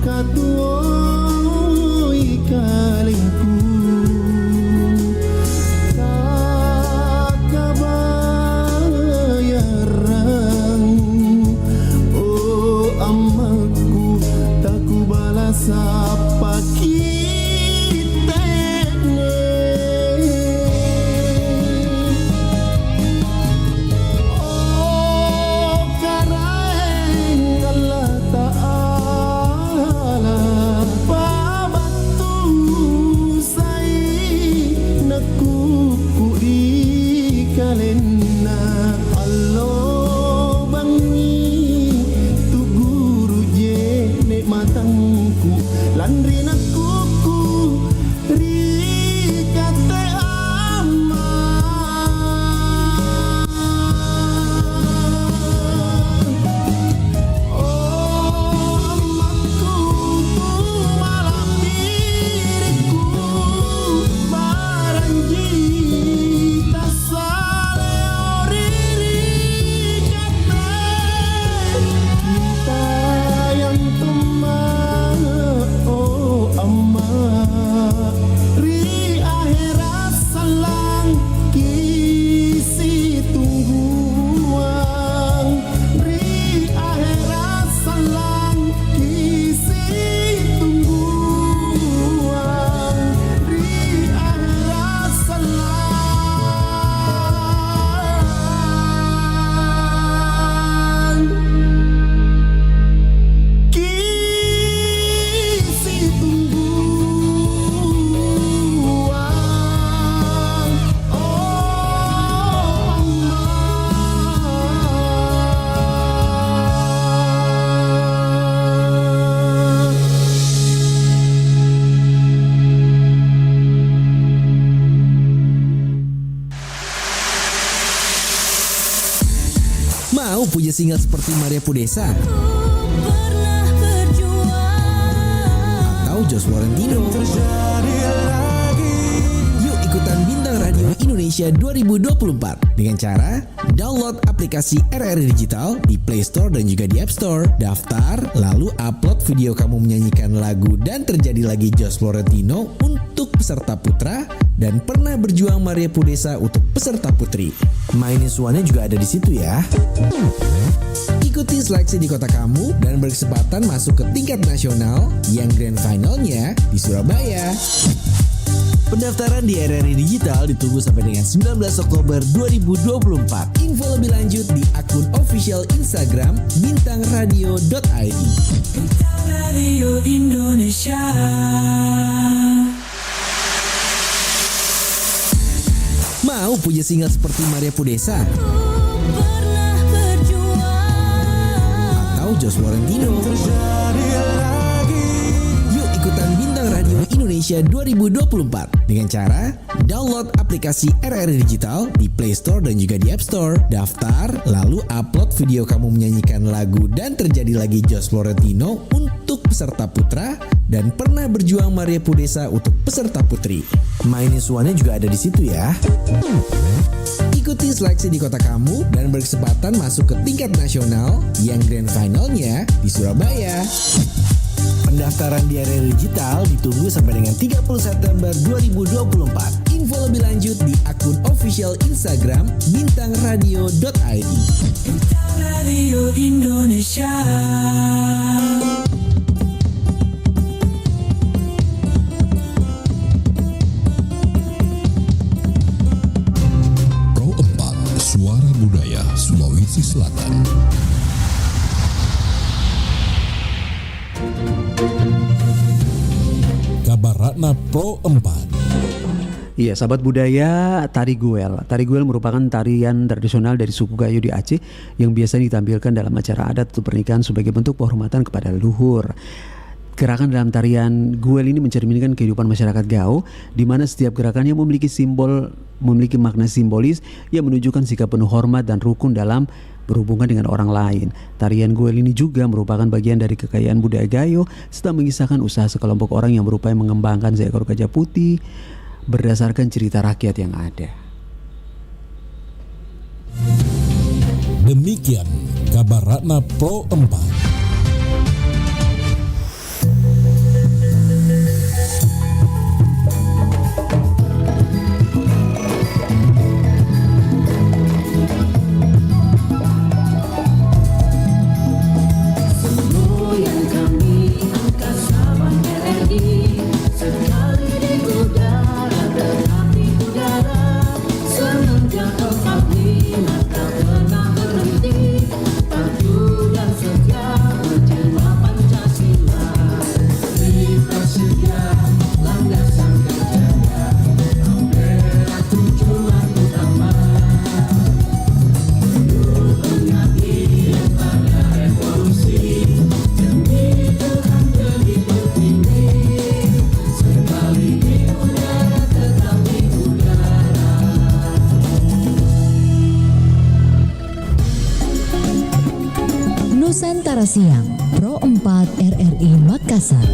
katuoi kalingku tak kabayaran. Oh amaku tak ku balas apa punya single seperti Maria Pudesa atau Josh Florentino. Yuk ikutan Bintang Radio Indonesia 2024 dengan cara download aplikasi RRI Digital di Play Store dan juga di App Store. Daftar, lalu upload video kamu menyanyikan lagu Dan Terjadi Lagi Josh Florentino untuk peserta putra dan Pernah Berjuang Maria Pudesa untuk peserta putri. Mainin suaranya juga ada di situ ya. Ikuti seleksi di kota kamu dan berkesempatan masuk ke tingkat nasional yang grand finalnya di Surabaya. Pendaftaran di RRI Digital ditunggu sampai dengan 19 Oktober 2024. Info lebih lanjut di akun official Instagram bintangradio.id. Bintang Radio Indonesia. Mau punya single seperti Maria Pudesa atau Josh Florentino? Yuk ikutan Bintang Radio Indonesia 2024 dengan cara download aplikasi RRI Digital di Play Store dan juga di App Store. Daftar, lalu upload video kamu menyanyikan lagu Dan Terjadi Lagi Josh Florentino untuk peserta putra dan Pernah Berjuang Maria Pudesa untuk peserta putri. Mainin suaranya juga ada di situ ya. Ikuti seleksi di kota kamu dan berkesempatan masuk ke tingkat nasional yang grand finalnya di Surabaya. Pendaftaran di RRI Digital ditunggu sampai dengan 30 September 2024. Info lebih lanjut di akun official Instagram bintangradio.id. Bintang Radio Indonesia. Pro 4 Suara Budaya Sulawesi Selatan. Kabar Ratna Pro 4. Iya, sahabat budaya, tari guel. Tari guel merupakan tarian tradisional dari suku Gayo di Aceh yang biasa ditampilkan dalam acara adat atau pernikahan sebagai bentuk penghormatan kepada leluhur. Gerakan dalam tarian guel ini mencerminkan kehidupan masyarakat Gao, di mana setiap gerakannya memiliki makna simbolis yang menunjukkan sikap penuh hormat dan rukun dalam berhubungan dengan orang lain. Tarian guel ini juga merupakan bagian dari kekayaan budaya Gayo serta mengisahkan usaha sekelompok orang yang berupaya mengembangkan seekor gajah putih berdasarkan cerita rakyat yang ada. Demikian kabar Ratna Pro 4. Selasa siang, Pro 4 RRI Makassar.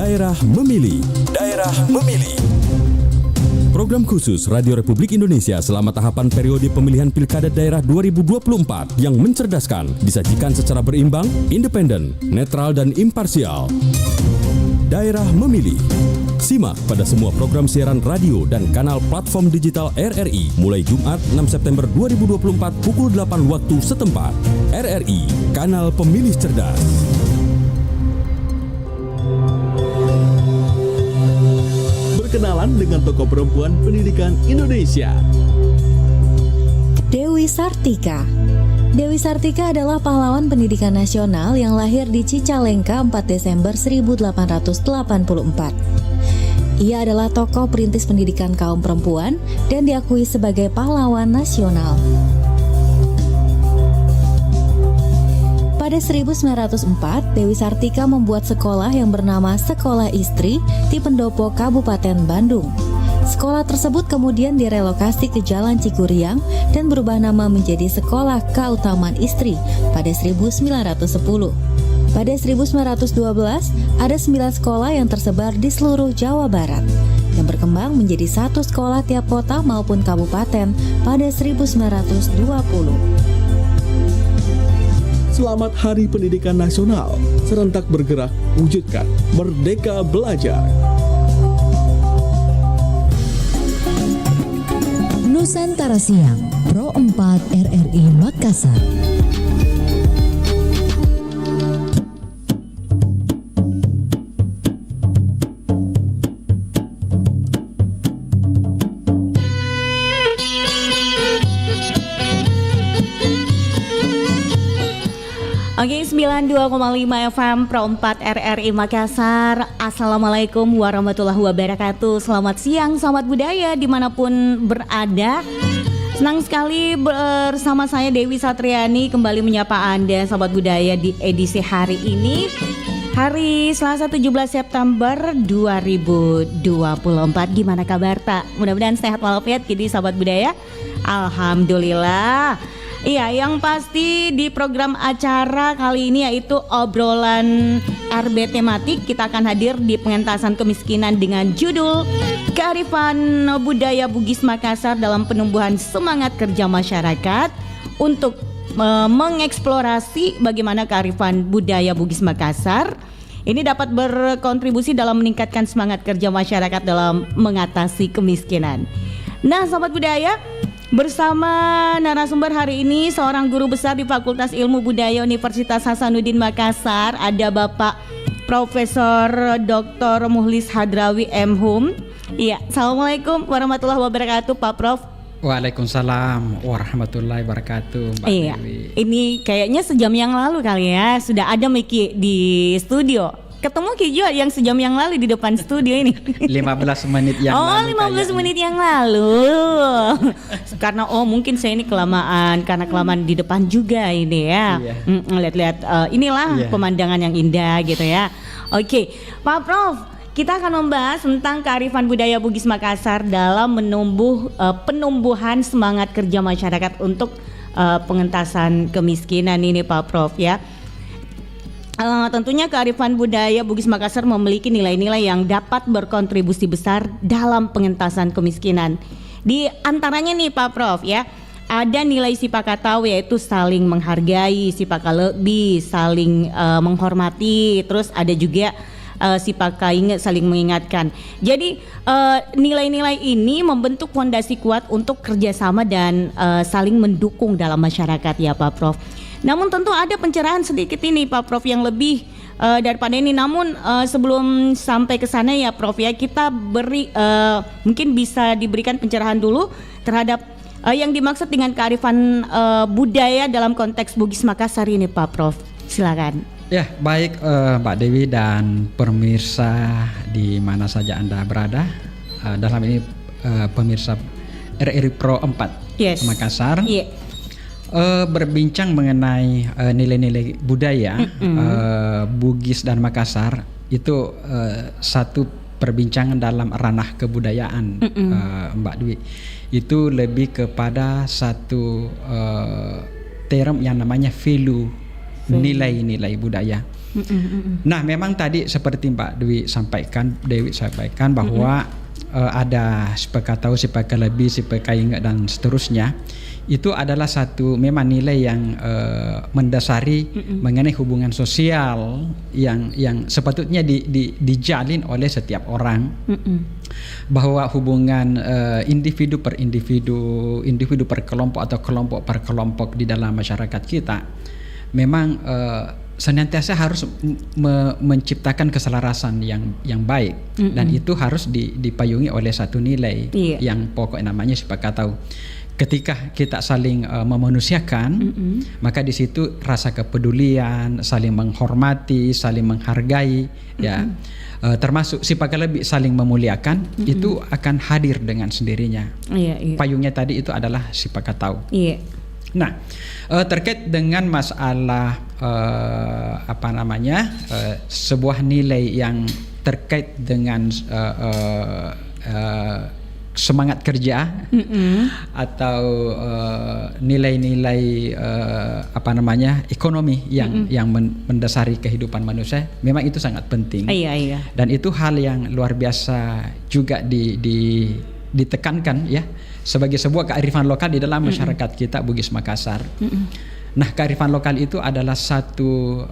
Daerah Memilih. Daerah Memilih. Program khusus Radio Republik Indonesia selama tahapan periode pemilihan Pilkada Daerah 2024 yang mencerdaskan, disajikan secara berimbang, independen, netral dan imparsial. Daerah Memilih. Simak pada semua program siaran radio dan kanal platform digital RRI mulai Jumat 6 September 2024 pukul 8 waktu setempat. RRI, Kanal Pemilih Cerdas. Berkenalan dengan tokoh perempuan pendidikan Indonesia. Dewi Sartika. Dewi Sartika adalah pahlawan pendidikan nasional yang lahir di Cicalengka 4 Desember 1884. Ia adalah tokoh perintis pendidikan kaum perempuan dan diakui sebagai pahlawan nasional. Pada 1904, Dewi Sartika membuat sekolah yang bernama Sekolah Istri di Pendopo, Kabupaten Bandung. Sekolah tersebut kemudian direlokasi ke Jalan Cikuriang dan berubah nama menjadi Sekolah Keutamaan Istri pada 1910. Pada 1912, ada 9 sekolah yang tersebar di seluruh Jawa Barat, yang berkembang menjadi 1 sekolah tiap kota maupun kabupaten pada 1920. Selamat Hari Pendidikan Nasional. Serentak bergerak, wujudkan Merdeka Belajar. Nusantara Siang, Pro 4 RRI Makassar. Oke, 92,5 FM Pro 4 RRI Makassar. Assalamualaikum warahmatullahi wabarakatuh. Selamat siang, selamat budaya dimanapun berada. Senang sekali bersama saya Dewi Satriani kembali menyapa Anda sahabat budaya di edisi hari ini. Hari Selasa 17 September 2024. Gimana kabar tak? Mudah-mudahan sehat walafiat jadi sahabat budaya. Alhamdulillah. Iya, yang pasti di program acara kali ini yaitu obrolan RB tematik. Kita akan hadir di pengentasan kemiskinan dengan judul Kearifan Budaya Bugis Makassar dalam penumbuhan semangat kerja masyarakat untuk mengeksplorasi bagaimana kearifan budaya Bugis Makassar ini dapat berkontribusi dalam meningkatkan semangat kerja masyarakat dalam mengatasi kemiskinan. Nah, sahabat budaya, bersama narasumber hari ini seorang guru besar di Fakultas Ilmu Budaya Universitas Hasanuddin Makassar, ada Bapak Profesor Dr. Muhlis Hadrawi M.Hum. Iya, Assalamualaikum warahmatullahi wabarakatuh Pak Prof. Waalaikumsalam warahmatullahi wabarakatuh Mbak Iya, Dewi. ini kayaknya sejam yang lalu kali ya sudah ada Miki di studio. Ketemu Ki juga yang sejam yang lalu di depan studio ini. 15 menit yang lalu. 15 menit yang lalu. Karena mungkin saya ini kelamaan karena kelamaan di depan juga ini ya. Iya. Lihat-lihat inilah pemandangan yang indah gitu ya. Oke, Pak Prof, kita akan membahas tentang kearifan budaya Bugis Makassar dalam penumbuhan semangat kerja masyarakat untuk pengentasan kemiskinan ini Pak Prof ya. Tentunya kearifan budaya Bugis Makassar memiliki nilai-nilai yang dapat berkontribusi besar dalam pengentasan kemiskinan. Di antaranya nih Pak Prof ya, ada nilai sipakatau yaitu saling menghargai, sipakalebi, saling menghormati, terus ada juga sipakainge, saling mengingatkan. Jadi nilai-nilai ini membentuk fondasi kuat untuk kerjasama dan saling mendukung dalam masyarakat ya Pak Prof. Namun tentu ada pencerahan sedikit ini Pak Prof yang lebih daripada ini. Namun sebelum sampai ke sana ya Prof ya, kita beri mungkin bisa diberikan pencerahan dulu terhadap yang dimaksud dengan kearifan budaya dalam konteks Bugis Makassar ini Pak Prof. Silakan. Ya, baik Mbak Dewi dan pemirsa di mana saja Anda berada. Dalam ini pemirsa RRI Pro 4 Makassar. Berbincang mengenai nilai-nilai budaya Bugis dan Makassar itu satu perbincangan dalam ranah kebudayaan Mbak Dwi. Itu lebih kepada satu term yang namanya value, nilai-nilai budaya. Nah, memang tadi seperti Mbak Dewi sampaikan bahwa ada sipakat tahu, sipakat lebih, sipakat ingat dan seterusnya. Itu adalah satu memang nilai yang mendasari mengenai hubungan sosial yang sepatutnya dijalin oleh setiap orang. Bahwa hubungan individu per individu, individu per kelompok atau kelompok per kelompok di dalam masyarakat kita memang senantiasa harus menciptakan keselarasan yang baik, dan itu harus dipayungi oleh satu nilai yang pokok namanya sipakat tahu. Ketika kita saling memanusiakan, maka di situ rasa kepedulian, saling menghormati, saling menghargai, ya, termasuk sipakat lebih saling memuliakan, itu akan hadir dengan sendirinya. Payungnya tadi itu adalah sipakat tahu. Nah, terkait dengan masalah sebuah nilai yang terkait dengan semangat kerja atau nilai-nilai ekonomi yang mendasari kehidupan manusia, memang itu sangat penting. Dan itu hal yang luar biasa juga ditekankan ya sebagai sebuah kearifan lokal di dalam masyarakat kita Bugis Makassar. Nah, kearifan lokal itu adalah satu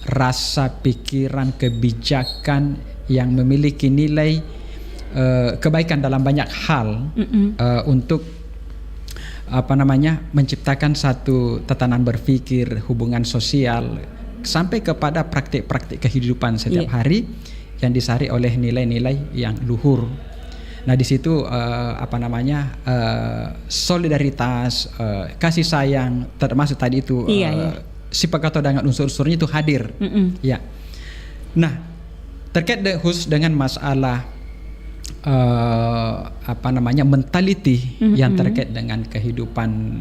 rasa pikiran kebijakan yang memiliki nilai kebaikan dalam banyak hal untuk menciptakan satu tatanan berpikir, hubungan sosial sampai kepada praktik-praktik kehidupan setiap hari yang disari oleh nilai-nilai yang luhur. Nah, di situ solidaritas, kasih sayang, termasuk tadi itu sipakat dengan unsur-unsurnya itu hadir. Ya. Nah, terkait khusus dengan masalah mentality yang terkait dengan kehidupan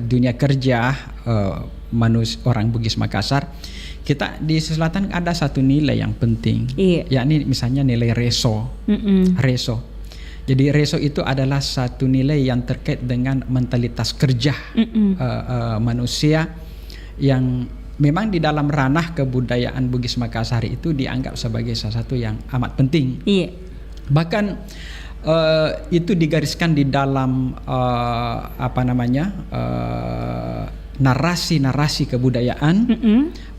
dunia kerja orang Bugis Makassar, kita di selatan ada satu nilai yang penting, yakni misalnya nilai reso. Jadi reso itu adalah satu nilai yang terkait dengan mentalitas kerja manusia yang memang di dalam ranah kebudayaan Bugis Makassar itu dianggap sebagai salah satu yang amat penting. Bahkan itu digariskan di dalam narasi-narasi kebudayaan,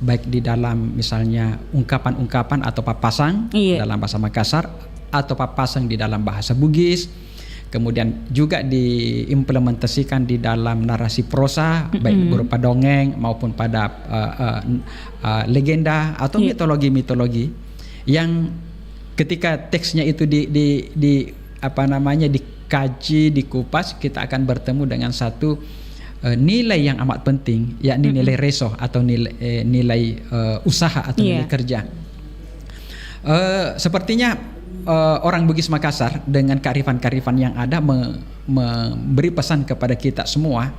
baik di dalam misalnya ungkapan-ungkapan atau papasang dalam bahasa Makassar atau papasang di dalam bahasa Bugis, kemudian juga diimplementasikan di dalam narasi prosa, baik berupa dongeng maupun pada legenda atau mitologi-mitologi yang ketika teksnya itu dikaji, dikupas, kita akan bertemu dengan satu nilai yang amat penting, yakni nilai reso atau nilai usaha atau nilai kerja. Sepertinya orang Bugis Makassar dengan kearifan-kearifan yang ada memberi pesan kepada kita semua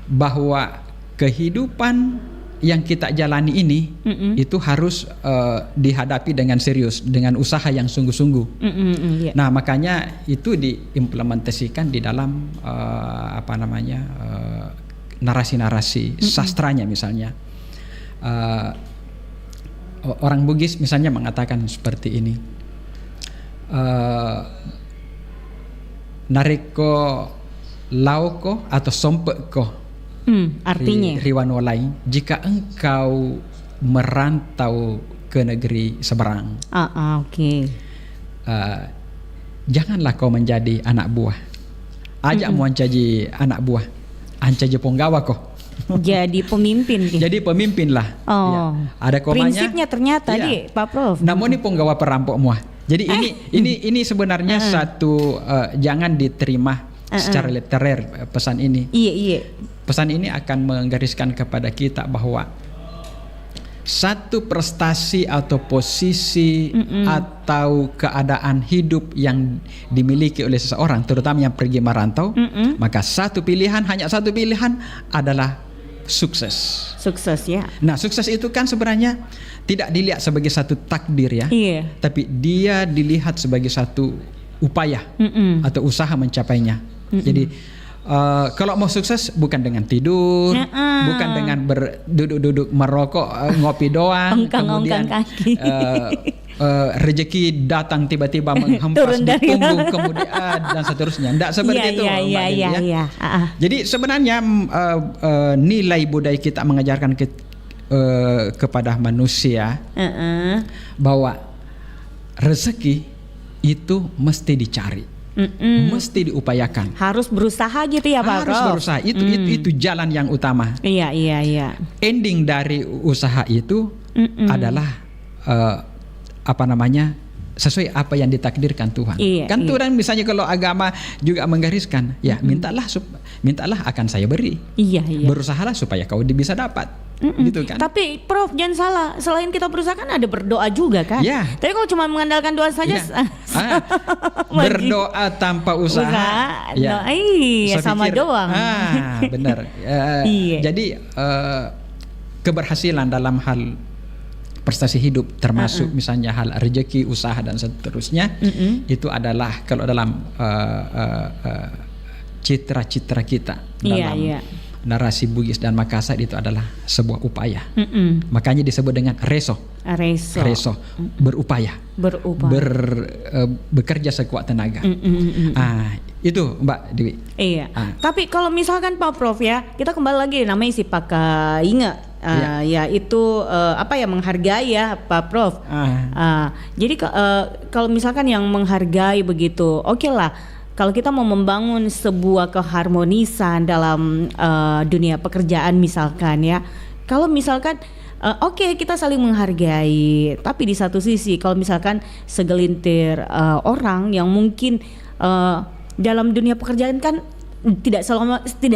bahwa kehidupan yang kita jalani ini itu harus dihadapi dengan serius, dengan usaha yang sungguh-sungguh. Nah, makanya itu diimplementasikan di dalam narasi-narasi sastranya misalnya. Orang Bugis misalnya mengatakan seperti ini. Nareko lauko atau sompeko. Artinya Riwanolai, jika engkau merantau ke negeri seberang, janganlah kau menjadi anak buah. Ajak mau jadi anak buah, ancaje penggawa kok. Jadi pemimpin. Jadi pemimpin lah. Ada komanya. Prinsipnya ternyata di Pak Prof. Namun ini penggawa perampok muah. Jadi ini sebenarnya satu jangan diterima secara literer pesan ini. Pesan ini akan menggariskan kepada kita bahwa satu prestasi atau posisi atau keadaan hidup yang dimiliki oleh seseorang, terutama yang pergi merantau, maka hanya satu pilihan adalah sukses. Sukses ya. Nah, sukses itu kan sebenarnya tidak dilihat sebagai satu takdir ya, tapi dia dilihat sebagai satu upaya atau usaha mencapainya. Jadi Kalau mau sukses bukan dengan tidur, bukan dengan duduk-duduk merokok, ngopi doang, kemudian kaki. Rezeki datang tiba-tiba menghempas di punggung kemudian dan seterusnya. Tidak seperti itu, Mbak Dewi, ya. Jadi sebenarnya nilai budaya kita mengajarkan kepada manusia bahwa rezeki itu mesti dicari. Mesti diupayakan. Harus berusaha gitu ya Pak Prof? Harus berusaha. Itu jalan yang utama. Iya. Ending dari usaha itu adalah sesuai apa yang ditakdirkan Tuhan. Kan Tuhan misalnya kalau agama juga menggariskan, ya mintalah akan saya beri. Iya. Berusahalah supaya kau bisa dapat. Gitu kan. Tapi Prof jangan salah, selain kita berusaha kan ada berdoa juga kan. Tapi kalau cuma mengandalkan doa saja berdoa tanpa usaha sama doang. Benar. Jadi keberhasilan dalam hal prestasi hidup termasuk misalnya hal rezeki, usaha dan seterusnya itu adalah kalau dalam citra-citra kita dalam narasi Bugis dan Makassar itu adalah sebuah upaya. Makanya disebut dengan reso. Berupaya. Bekerja sekuat tenaga. Itu Mbak Dewi. Iya. Tapi kalau misalkan Pak Prof ya, kita kembali lagi namanya si Pakainga. Ya itu menghargai ya Pak Prof. Jadi kalau misalkan yang menghargai begitu, oke lah. Kalau kita mau membangun sebuah keharmonisan dalam dunia pekerjaan misalkan ya, kalau misalkan kita saling menghargai, tapi di satu sisi kalau misalkan segelintir orang yang mungkin dalam dunia pekerjaan kan tidak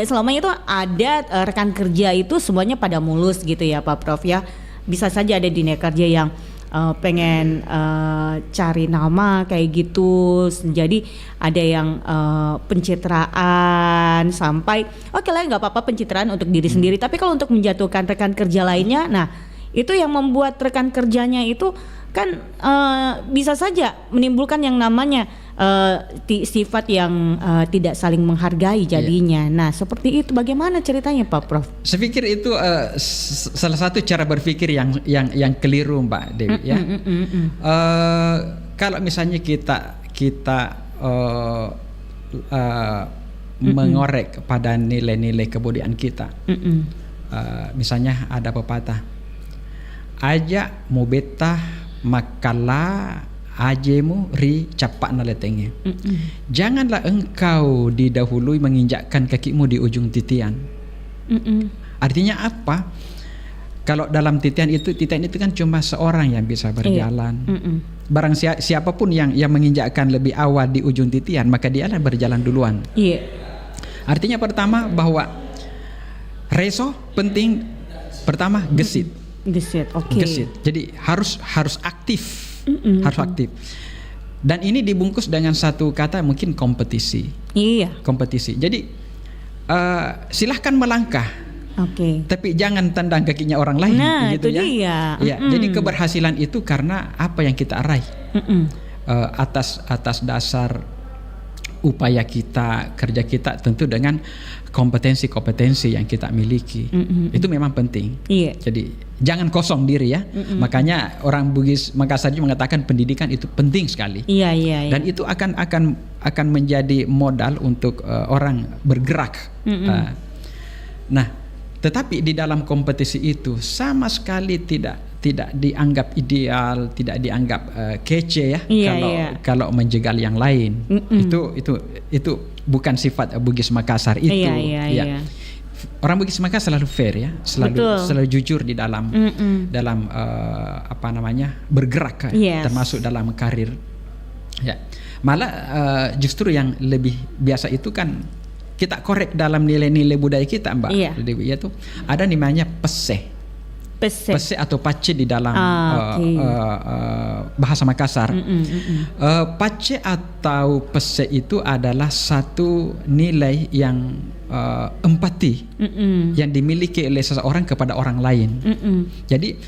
selamanya itu ada rekan kerja itu semuanya pada mulus gitu ya Pak Prof ya. Bisa saja ada dunia kerja yang pengen cari nama kayak gitu, jadi ada yang pencitraan sampai lah nggak apa-apa pencitraan untuk diri sendiri, tapi kalau untuk menjatuhkan rekan kerja lainnya, nah itu yang membuat rekan kerjanya itu kan bisa saja menimbulkan yang namanya sifat yang tidak saling menghargai jadinya. Nah seperti itu bagaimana ceritanya Pak Prof? Saya pikir itu salah satu cara berpikir yang keliru Mbak Dewi ya. Kalau misalnya kita mengorek pada nilai-nilai kebudayaan kita, misalnya ada pepatah, aja mau betah makala ajemu ri capak naletenge. Janganlah engkau didahului menginjakkan kakimu di ujung titian. Artinya apa? Kalau dalam titian itu kan cuma seorang yang bisa berjalan. Barang siapapun yang menginjakkan lebih awal di ujung titian, maka dialah berjalan duluan. Artinya pertama bahwa reso penting, pertama gesit. Gesit. Jadi harus aktif. Harus aktif. Dan ini dibungkus dengan satu kata mungkin kompetisi. Kompetisi. Jadi silahkan melangkah. Tapi jangan tendang kakinya orang lain. Nah, gitu itu ya. dia. Jadi keberhasilan itu karena apa yang kita raih. Atas dasar upaya kita, kerja kita tentu dengan kompetensi-kompetensi yang kita miliki. Itu memang penting. Jadi jangan kosong diri ya. Makanya orang Bugis Makassar juga mengatakan pendidikan itu penting sekali. Dan itu akan menjadi modal untuk orang bergerak. Nah, tetapi di dalam kompetisi itu sama sekali tidak dianggap ideal, tidak dianggap kece ya. Kalau menjegal yang lain. Itu bukan sifat Bugis Makassar itu. Orang Bugis Makassar selalu fair ya, selalu jujur di dalam bergerak, termasuk dalam karir. Ya, malah justru yang lebih biasa itu kan kita korek dalam nilai-nilai budaya kita, Mbak Dewi, yaitu ada namanya pese atau pace di dalam bahasa Makassar. Pace atau pese itu adalah satu nilai yang empati yang dimiliki oleh seseorang kepada orang lain. Jadi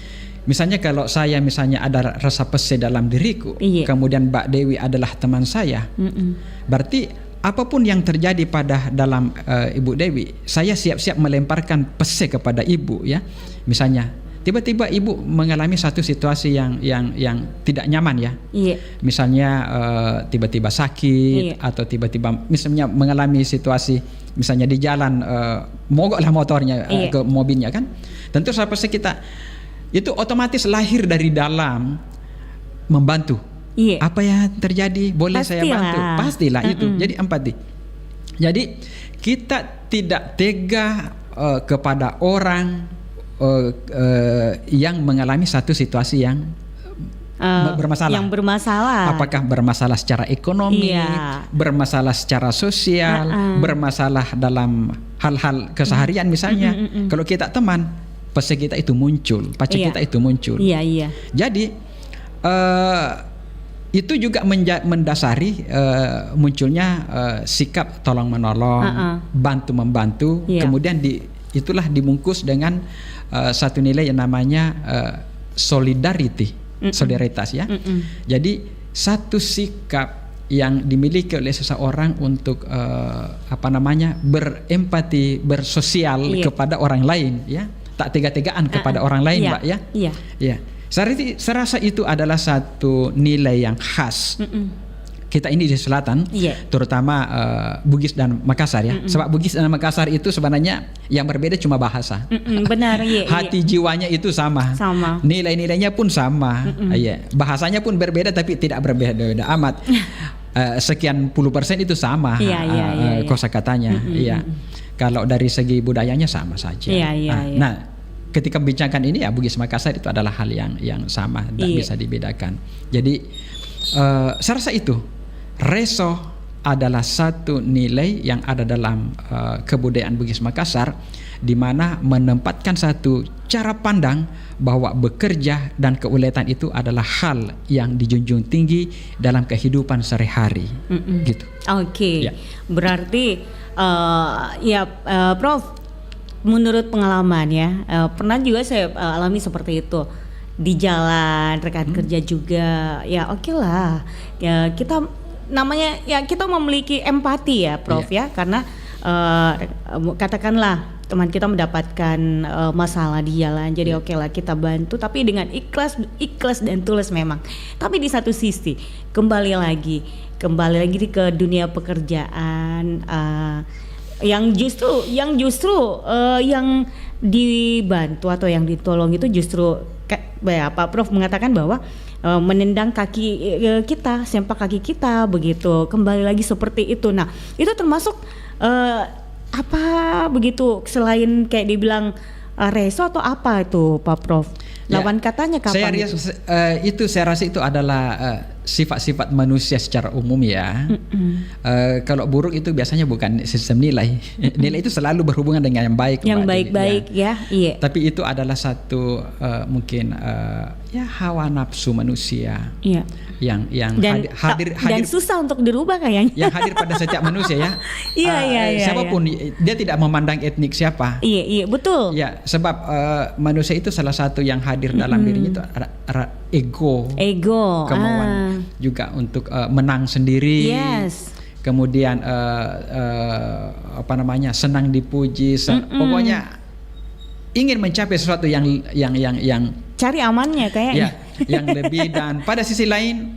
misalnya kalau saya ada rasa pese dalam diriku, kemudian Mbak Dewi adalah teman saya, berarti apapun yang terjadi pada dalam Ibu Dewi, saya siap-siap melemparkan pese kepada Ibu ya. Misalnya tiba-tiba Ibu mengalami satu situasi yang tidak nyaman ya. Iya. Misalnya tiba-tiba sakit atau tiba-tiba misalnya mengalami situasi misalnya di jalan mogoklah motornya ke mobilnya kan. Tentu sampai kita itu otomatis lahir dari dalam membantu. Iya. Apa yang terjadi boleh saya bantu. Pastilah itu. Jadi empati. Jadi kita tidak tega kepada orang yang mengalami satu situasi yang bermasalah. Yang bermasalah. Apakah bermasalah secara ekonomi, bermasalah secara sosial, bermasalah dalam hal-hal keseharian misalnya. Kalau kita teman, pasti kita itu muncul, kita itu muncul. Iya. Jadi itu juga mendasari munculnya sikap tolong menolong, bantu membantu. Kemudian itulah dibungkus dengan satu nilai yang namanya solidarity, solidaritas ya. Jadi satu sikap yang dimiliki oleh seseorang untuk berempati, bersosial kepada orang lain ya, tak tega-tegaan kepada orang lain, Mbak ya. Iya. Saya rasa itu adalah satu nilai yang khas. Kita ini di selatan, terutama Bugis dan Makassar ya. Sebab Bugis dan Makassar itu sebenarnya yang berbeda cuma bahasa. Benar, hati jiwanya itu sama. Nilai-nilainya pun sama. Bahasanya pun berbeda tapi tidak berbeda amat. Sekian puluh persen itu sama kosakatanya. Kalau dari segi budayanya sama saja. Nah, ketika membincangkan ini ya Bugis Makassar itu adalah hal yang sama, tidak bisa dibedakan. Jadi saya rasa itu reso adalah satu nilai yang ada dalam kebudayaan Bugis Makassar, di mana menempatkan satu cara pandang bahwa bekerja dan keuletan itu adalah hal yang dijunjung tinggi dalam kehidupan sehari-hari. Gitu. Oke. Berarti Prof, menurut pengalaman ya, pernah juga saya alami seperti itu di jalan, rekan kerja juga. Ya oke lah, ya kita namanya ya kita memiliki empati ya Prof ya, karena katakanlah teman kita mendapatkan masalah di jalan, jadi oke lah kita bantu, tapi dengan ikhlas dan tulus memang. Tapi di satu sisi kembali lagi ke dunia pekerjaan, yang justru yang dibantu atau yang ditolong itu justru Pak Prof mengatakan bahwa menendang kaki kita, sempak kaki kita begitu, kembali lagi seperti itu. Nah itu termasuk apa begitu, selain kayak dibilang reso atau apa itu Pak Prof? Lawan katanya kapan? Saya rasa itu adalah sifat-sifat manusia secara umum ya. Kalau buruk itu biasanya bukan sistem nilai. Nilai itu selalu berhubungan dengan yang baik. Yang baik-baik ya. Iya. Tapi itu adalah satu mungkin hawa nafsu manusia. Iya. Yang hadir dan susah untuk dirubah kayaknya. Yang hadir pada setiap manusia ya. Iya. Siapapun dia tidak memandang etnik siapa. Iya betul. Ya, sebab manusia itu salah satu yang hadir dalam dirinya itu ada ego, kemauan juga untuk menang sendiri. Yes. Kemudian senang dipuji, pokoknya ingin mencapai sesuatu yang cari amannya kayaknya. Yang lebih, dan pada sisi lain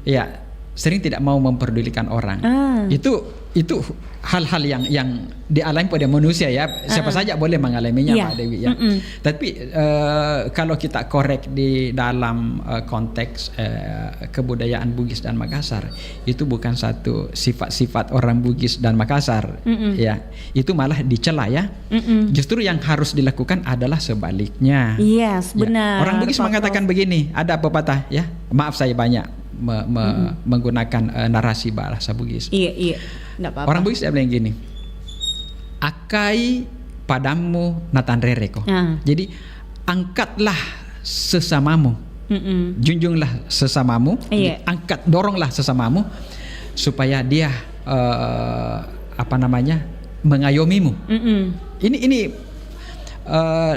ya sering tidak mau memperdulikan orang. Itu hal-hal yang dialami pada manusia ya. Siapa saja boleh mengalaminya Pak Dewi ya. Tapi kalau kita korek di dalam konteks kebudayaan Bugis dan Makassar, itu bukan satu sifat-sifat orang Bugis dan Makassar ya. Itu malah dicela ya. Justru yang harus dilakukan adalah sebaliknya. Yes, benar. Orang Bugis mengatakan begini, ada pepatah ya. Maaf saya banyak menggunakan narasi bahasa Bugis. Iya. Nggak apa-apa. Orang Bugis bilang gini, akai padamu natan rereko. Jadi angkatlah sesamamu, junjunglah sesamamu, angkat, doronglah sesamamu supaya dia mengayomimu. Ini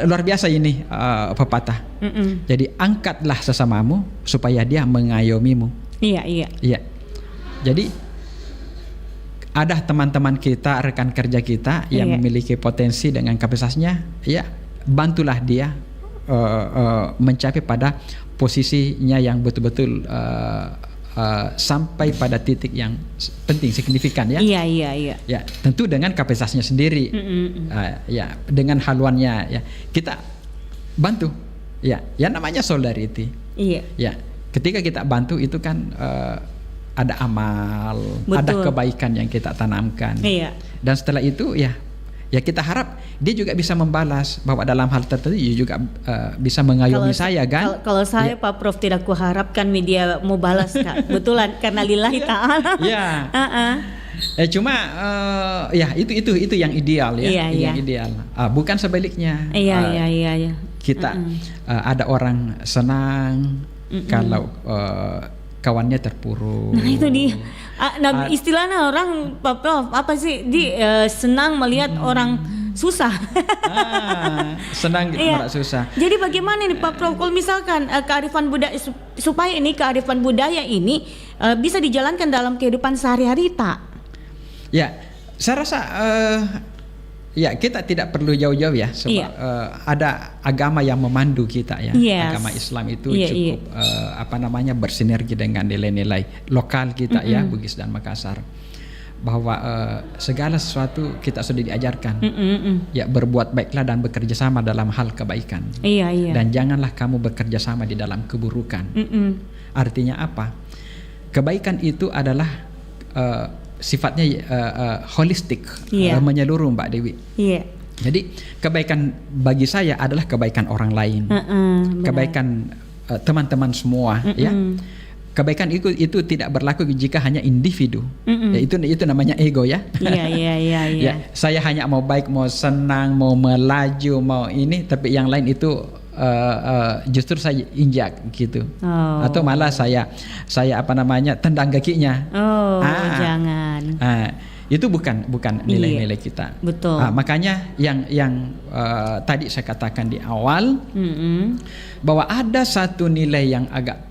luar biasa ini pepatah. Jadi angkatlah sesamamu supaya dia mengayomimu. Iya. Jadi ada teman-teman kita, rekan kerja kita yang memiliki potensi dengan kapasitasnya, ya bantulah dia mencapai pada posisinya yang betul-betul sampai pada titik yang penting, signifikan ya. Iya. Ya, tentu dengan kapasitasnya sendiri. Ya, dengan haluannya ya. Kita bantu. Ya, yang namanya solidarity. Iya. Ya, ketika kita bantu itu kan ada amal, Betul. ada kebaikan yang kita tanamkan. Iya. Dan setelah itu ya kita harap dia juga bisa membalas, bahwa dalam hal tertentu dia juga bisa mengayomi saya kan. Kalau saya Pak Prof tidak kuharapkan media mau balas Kak. Betulan karena lillahi ta'ala. Ya. Cuma ya itu yang ideal ya, yang ideal. Bukan sebaliknya. Iya. Kita ada orang senang kalau kawannya terpuruk. Nah itu dia. Nah, istilahnya orang Pak Prof apa sih? Senang melihat orang susah. Senang melihat susah. Jadi bagaimana nih Pak Prof kalau misalkan kearifan budaya supaya ini kearifan budaya ini bisa dijalankan dalam kehidupan sehari-hari tak? Ya, saya rasa ya kita tidak perlu jauh-jauh ya, sebab ada agama yang memandu kita ya. Agama Islam itu cukup bersinergi dengan nilai-nilai lokal kita ya, Bugis dan Makassar, bahwa segala sesuatu kita sudah diajarkan. Ya, berbuat baiklah dan bekerja sama dalam hal kebaikan. Dan janganlah kamu bekerja sama di dalam keburukan. Artinya apa? Kebaikan itu adalah sifatnya holistik, menyeluruh Mbak Dewi. Jadi kebaikan bagi saya adalah kebaikan orang lain, kebaikan teman-teman semua. Ya, kebaikan itu tidak berlaku jika hanya individu. Ya, itu namanya ego ya. Ya, saya hanya mau baik, mau senang, mau melaju, mau ini, tapi yang lain itu justru saya injak gitu, atau malah saya tendang kakinya. Jangan. Itu bukan nilai-nilai kita. Betul. Makanya yang tadi saya katakan di awal, bahwa ada satu nilai yang agak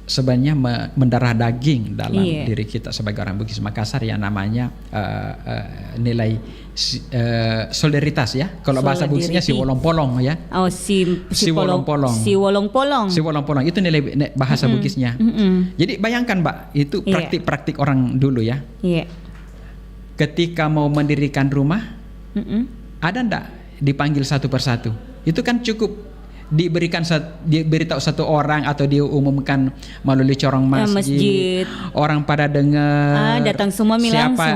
sebenarnya mendarah daging dalam diri kita sebagai orang Bugis Makassar, yang namanya nilai solidaritas ya. Kalau bahasa Bugisnya si wolong-polong ya. Si wolong-polong. Itu nilai bahasa Bugisnya. Jadi bayangkan Mbak, itu praktik-praktik orang dulu ya. Ketika mau mendirikan rumah, ada ndak dipanggil satu persatu? Itu kan cukup diberitahu satu orang atau diumumkan melalui corong masjid. Orang pada dengar, datang semua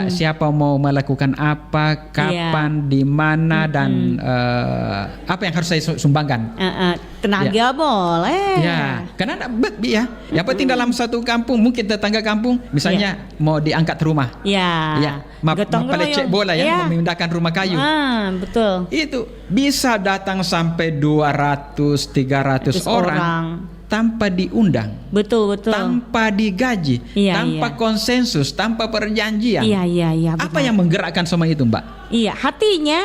siapa mau melakukan apa, kapan, di mana, dan apa yang harus saya sumbangkan. Tenaga boleh. Ya, karena ya. Yang penting dalam satu kampung, mungkin tetangga kampung misalnya mau diangkat rumah. Melecek bola ya, memindahkan rumah kayu. Betul. Itu bisa datang sampai 200-300 orang tanpa diundang. Betul. Tanpa digaji, tanpa konsensus, tanpa perjanjian. Apa yang menggerakkan semua itu, Mbak? Hatinya.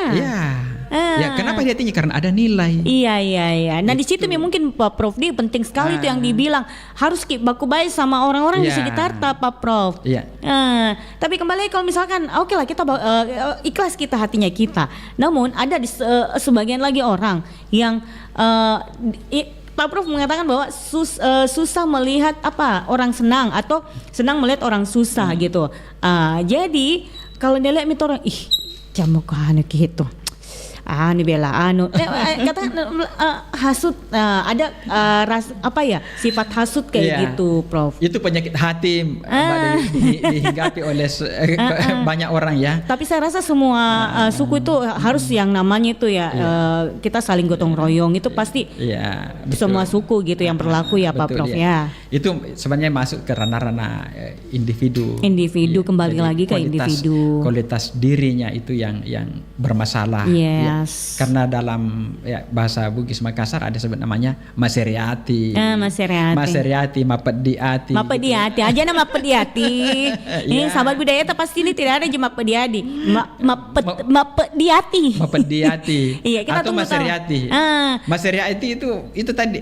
Ya, kenapa hatinya? Karena ada nilai. Nah, di situ mungkin Pak Prof di penting sekali itu yang dibilang, harus baku baik sama orang-orang di sekitar Pak Prof. Tapi kembali kalau misalkan oke lah kita ikhlas kita hatinya kita. Namun ada di sebagian lagi orang yang Pak Prof mengatakan bahwa susah melihat orang senang atau senang melihat orang susah gitu. Jadi kalau dia lihat orang jamu kahane gitu. Ini bela kata hasut, ada sifat hasut kayak gitu, Prof. Itu penyakit hati dihinggapi oleh banyak orang ya. Tapi saya rasa semua suku itu harus yang namanya itu kita saling gotong royong, itu pasti semua suku gitu yang berlaku ya Pak Prof ya. Itu sebenarnya masuk ke ranah-ranah individu kembali lagi ke individu. Kualitas dirinya itu yang bermasalah. Karena dalam bahasa Bugis Makassar ada sebut namanya maseriati. Maseriati, mapediati. Mapediati aja nama mapediati. Ini sahabat budaya pasti ini tidak ada cuma mapediati. Mapediati. Atau maseriati. Maseriati itu tadi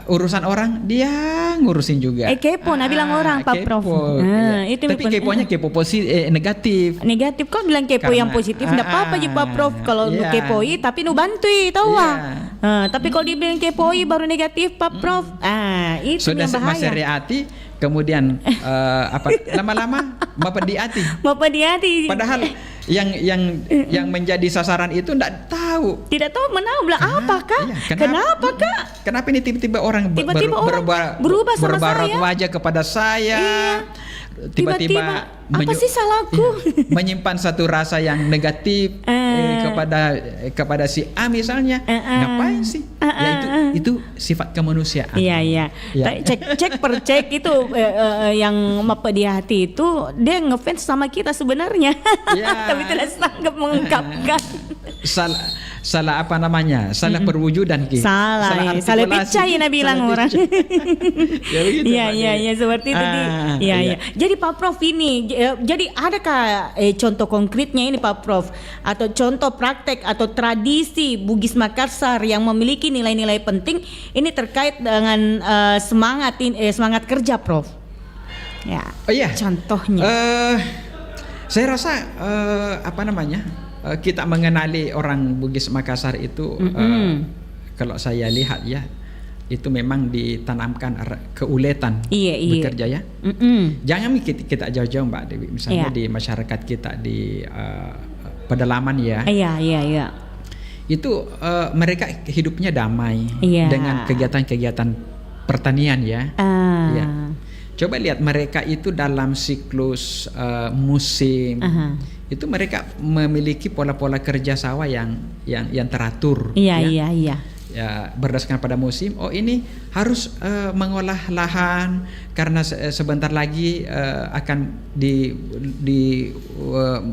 urusan orang dia ngurusin juga. Kepo, nah bilang orang Pak Prof. Itu tapi keponya kepo negatif. Negatif kok bilang kepo yang positif enggak apa-apa aja Pak Prof kalau lu kepoi tapi nu bantui tahu tapi kalau dibilang kepoi baru negatif Pak Prof. Itu sudah yang bahaya. Masih reati kemudian lama-lama bapak di hati. Padahal yang menjadi sasaran itu tidak tahu bilang apa Kak? Kenapa Kak? Kenapa ini tiba-tiba orang berubah sama saya? Wajah kepada saya? Tiba-tiba apa sih salahku? Menyimpan satu rasa yang negatif kepada si A misalnya. Ngapain sih? Itu sifat kemanusiaan. Iya. Cek per cek itu yang apa di hati itu dia ngefans sama kita sebenarnya. Tapi tidak sanggup mengungkapkan. Salah apa namanya? Salah perwujudan ki. Salah percaya bilang orang. Iya seperti itu. Iya. Jadi Pak Prof ini jadi adakah contoh konkretnya ini Pak Prof atau contoh praktek atau tradisi Bugis Makassar yang memiliki nilai-nilai penting ini terkait dengan semangat kerja Prof? Ya. Contohnya. Saya rasa kita mengenali orang Bugis Makassar itu kalau saya lihat ya itu memang ditanamkan keuletan bekerja ya. Jangan kita jauh-jauh Mbak Dewi, misalnya di masyarakat kita di pedalaman ya. Iya. Itu mereka hidupnya damai dengan kegiatan-kegiatan pertanian ya. Ya. Coba lihat mereka itu dalam siklus musim. Itu mereka memiliki pola-pola kerja sawah yang teratur. Iya. Ya, berdasarkan pada musim. Ini harus mengolah lahan karena sebentar lagi akan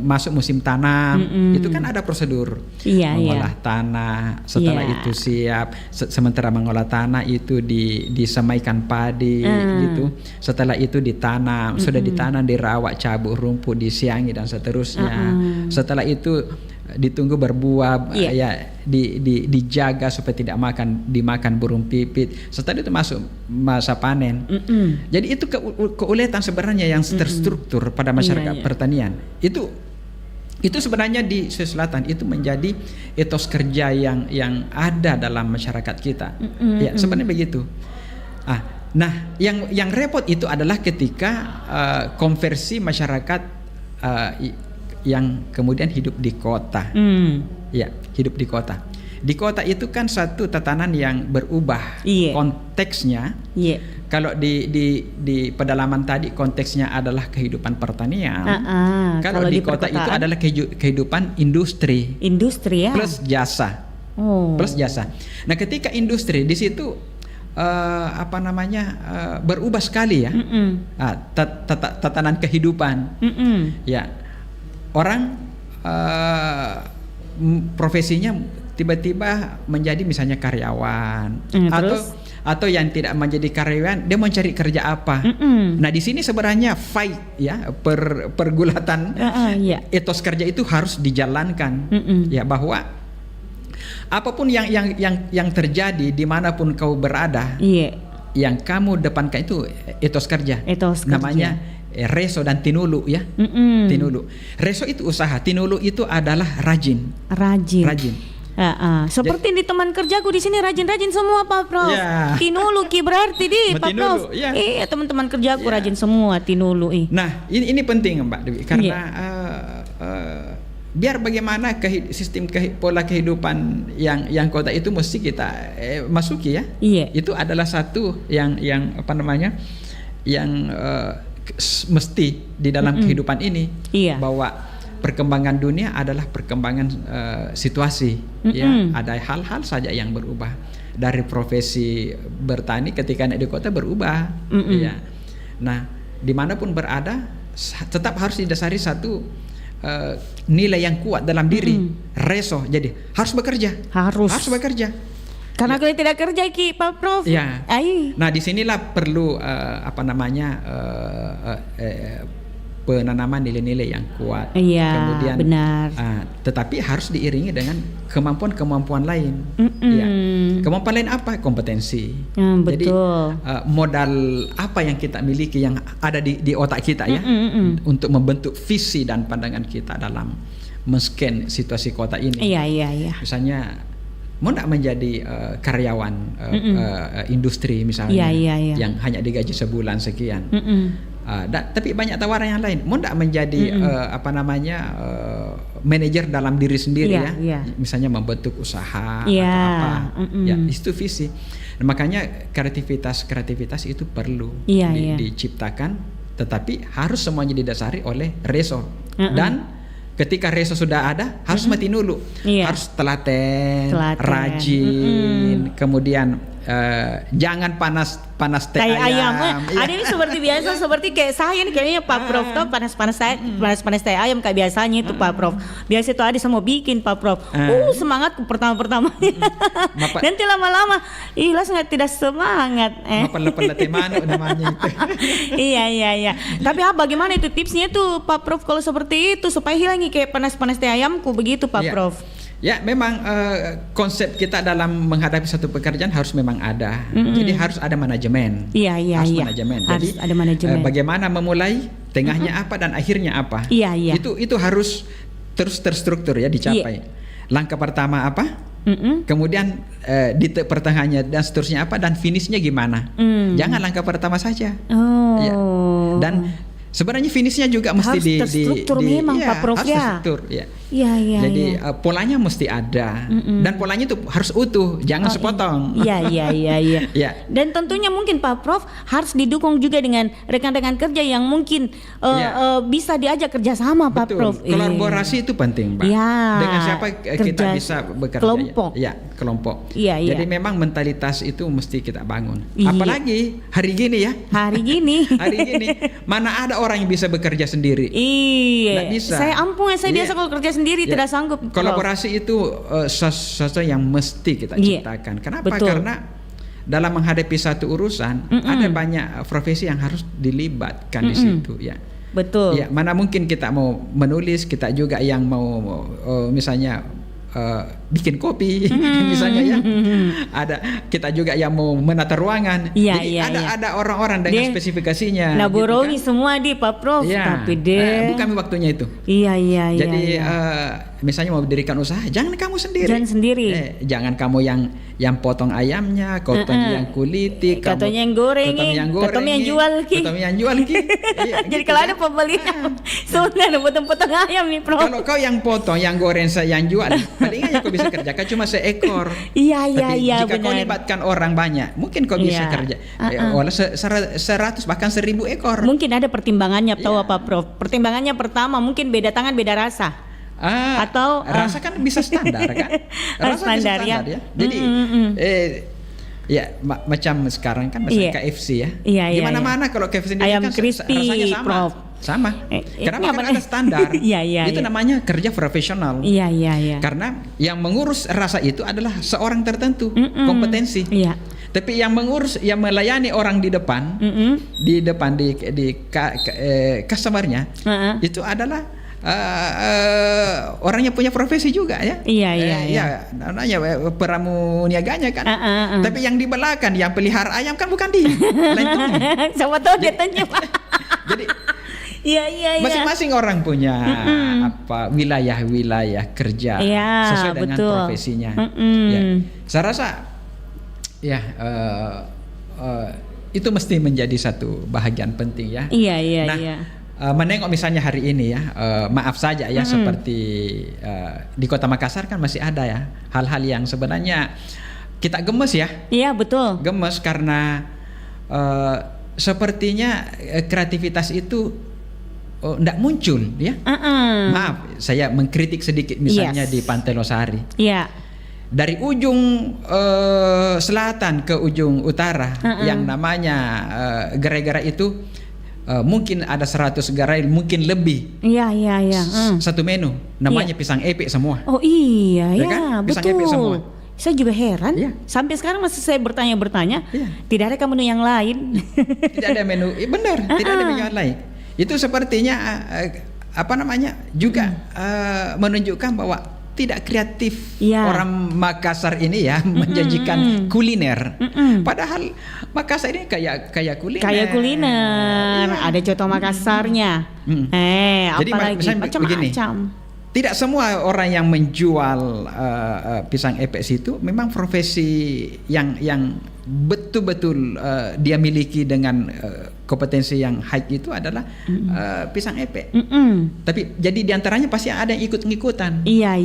masuk musim tanam. Itu kan ada prosedur. Mengolah tanah, setelah itu siap. Sementara mengolah tanah itu disemaikan padi gitu. Setelah itu ditanam, sudah ditanam, dirawat, cabut rumput, disiangi dan seterusnya. Setelah itu ditunggu berbuah, dijaga supaya tidak dimakan burung pipit. Setelah itu masuk masa panen. Jadi itu keuletan sebenarnya yang terstruktur pada masyarakat pertanian. Itu sebenarnya di Sulawesi Selatan itu menjadi etos kerja yang ada dalam masyarakat kita. Ya, sebenarnya begitu. Nah, yang repot itu adalah ketika konversi masyarakat yang kemudian hidup di kota. Ya, hidup di kota. Di kota itu kan satu tatanan yang berubah konteksnya. Kalau di pedalaman tadi konteksnya adalah kehidupan pertanian. Kalau di kota itu adalah kehidupan industri ya. Plus jasa. Plus jasa. Nah, ketika industri di situ berubah sekali ya. Tatanan kehidupan. Ya. Orang profesinya tiba-tiba menjadi misalnya karyawan atau yang tidak menjadi karyawan dia mencari kerja apa. Nah, di sini sebenarnya fight ya pergulatan etos kerja itu harus dijalankan ya, bahwa apapun yang terjadi dimanapun kau berada, yang kamu depankan itu etos kerja. Namanya reso dan tinulu ya. Tinulu. Reso itu usaha, tinulu itu adalah rajin. Seperti di teman kerjaku di sini rajin-rajin semua Pak Prof. Tinulu berarti Pak Prof. Iya, teman-teman kerjaku rajin semua tinulu. Nah, ini penting Mbak Dewi karena biar bagaimana sistem pola kehidupan yang kota itu mesti kita masuki ya. Itu adalah satu yang mesti di dalam kehidupan ini, bahwa perkembangan dunia adalah perkembangan situasi. Ya, ada hal-hal saja yang berubah dari profesi bertani ketika di kota berubah. Ya. Nah, dimanapun berada tetap harus didasari satu nilai yang kuat dalam diri, reso. Jadi harus bekerja. Karena kalau tidak kerja Pak Prof. Ya. Nah, disinilah perlu penanaman nilai-nilai yang kuat. Iya, Kemudian benar. tetapi harus diiringi dengan kemampuan-kemampuan lain. Ya. Kemampuan lain apa? Kompetensi. Jadi betul. modal apa yang kita miliki yang ada di otak kita ya untuk membentuk visi dan pandangan kita dalam men-scan situasi kota ini. Iya. Misalnya mau tidak menjadi karyawan industri misalnya yang hanya digaji sebulan sekian. Tapi banyak tawaran yang lain. Mau tidak menjadi manajer dalam diri sendiri misalnya membentuk usaha atau apa. Ya, itu visi. Nah, makanya kreativitas itu perlu diciptakan, tetapi harus semuanya didasari oleh reso. Dan ketika reso sudah ada, harus mati dulu. Harus telaten. Rajin, kemudian jangan panas teh ayam. Ada ini seperti biasa, seperti kayak saya nih kayaknya Pak Prof tuh panas teh ayam kayak biasanya itu Pak Prof. Biasa itu ada semua bikin Pak Prof. Semangat pertama. Nanti lama-lama langsung tidak semangat. Mapan teh mano namanya itu. Iya. Tapi bagaimana itu tipsnya tuh Pak Prof kalau seperti itu supaya hilangi kayak panas teh ayamku begitu Pak Prof. Ya, memang konsep kita dalam menghadapi satu pekerjaan harus memang ada. Jadi harus ada manajemen. Harus manajemen. Harus Jadi ada manajemen. Bagaimana memulai, tengahnya apa dan akhirnya apa. Itu harus terus terstruktur ya dicapai. Langkah pertama apa? Kemudian di pertengahannya dan seterusnya apa dan finishnya gimana. Jangan langkah pertama saja. Ya. Dan sebenarnya finishnya juga mesti harus terstruktur memang Pak Prof harus terstruktur ya. Jadi polanya mesti ada dan polanya itu harus utuh, jangan sepotong. Iya. Dan tentunya mungkin Pak Prof harus didukung juga dengan rekan-rekan kerja yang mungkin bisa diajak kerjasama Pak Prof. Kolaborasi itu penting, Mbak. Dengan siapa kita bisa bekerja? Kelompok. Jadi memang mentalitas itu mesti kita bangun. Apalagi hari gini ya. Hari gini mana ada orang yang bisa bekerja sendiri? Nggak bisa. Saya biasa kalau kerja sendiri tidak sanggup. Kolaborasi itu sesuatu yang mesti kita ciptakan. Kenapa? Karena dalam menghadapi satu urusan ada banyak profesi yang harus dilibatkan di situ ya. Betul. Ya, mana mungkin kita mau menulis, kita juga yang mau misalnya bikin kopi misalnya ya. Ada kita juga yang mau menata ruangan. Jadi ada orang-orang dengan spesifikasinya. Laborori gitu kan. semua di Pak Prof. Tapi bukan waktunya itu. Iya. Jadi misalnya mau mendirikan usaha, jangan kamu sendiri. Jangan kamu yang potong ayamnya, katanya yang kuliti, katanya yang goreng, katanya yang jual ki. Jadi kalau ada pembeli sebenarnya potong ayam nih Prof. Kalau kau yang potong, yang goreng, yang jual, paling aja kau bisa kerjakan cuma seekor. Iya. Jika kau libatkan orang banyak, mungkin kau bisa kerja. Walau 100 bahkan 1000 ekor. Mungkin ada pertimbangannya, tahu apa Prof? Pertimbangannya pertama mungkin beda tangan beda rasa. Atau rasa kan bisa standar kan? Rasa standar, bisa standar ya. Jadi macam sekarang kan KFC ya. Di mana-mana kalau KFC sendiri ayam kan crispy, rasanya sama. Prof. Sama. Kenapa kan ada standar? Itu namanya kerja profesional. Iya. Karena yang mengurus rasa itu adalah seorang tertentu, kompetensi. Tapi yang mengurus, yang melayani orang di depan, di customernya, itu adalah orangnya punya profesi juga ya. Iya. Namanya pramuniaganya kan. Tapi yang di belakang yang pelihara ayam kan bukan dia. Lain sama tahu dia tanya. Jadi Iya. Masing-masing orang punya wilayah kerja sesuai dengan profesinya. Saya rasa itu mesti menjadi satu bahagian penting ya. Iya. Menengok misalnya hari ini ya, maaf saja ya seperti di Kota Makassar kan masih ada ya hal-hal yang sebenarnya kita gemes ya. Iya betul. Gemes karena sepertinya kreativitas itu tidak muncul ya. Maaf, saya mengkritik sedikit misalnya di Pantai Losari. Dari ujung selatan ke ujung utara yang namanya gerai-gerai itu. Mungkin ada 100 gerai, mungkin lebih. Iya. Satu menu, namanya pisang epek semua. Oh iya, kan? Pisang epek semua. Saya juga heran. Sampai sekarang masih saya bertanya. Tidak ada menu yang lain. Tidak ada menu, benar. Tidak ada menu yang lain. itu sepertinya juga menunjukkan bahwa tidak kreatif orang Makassar ini ya menjanjikan kuliner. Padahal Makassar ini kayak kuliner. Kayak kuliner, ada coto Makassarnya. Jadi apalagi macam-macam. Tidak semua orang yang menjual pisang epes itu memang profesi yang betul-betul dia miliki dengan kompetensi yang high itu adalah pisang epek. Tapi jadi diantaranya pasti ada yang ikut-ngikutan. Iya.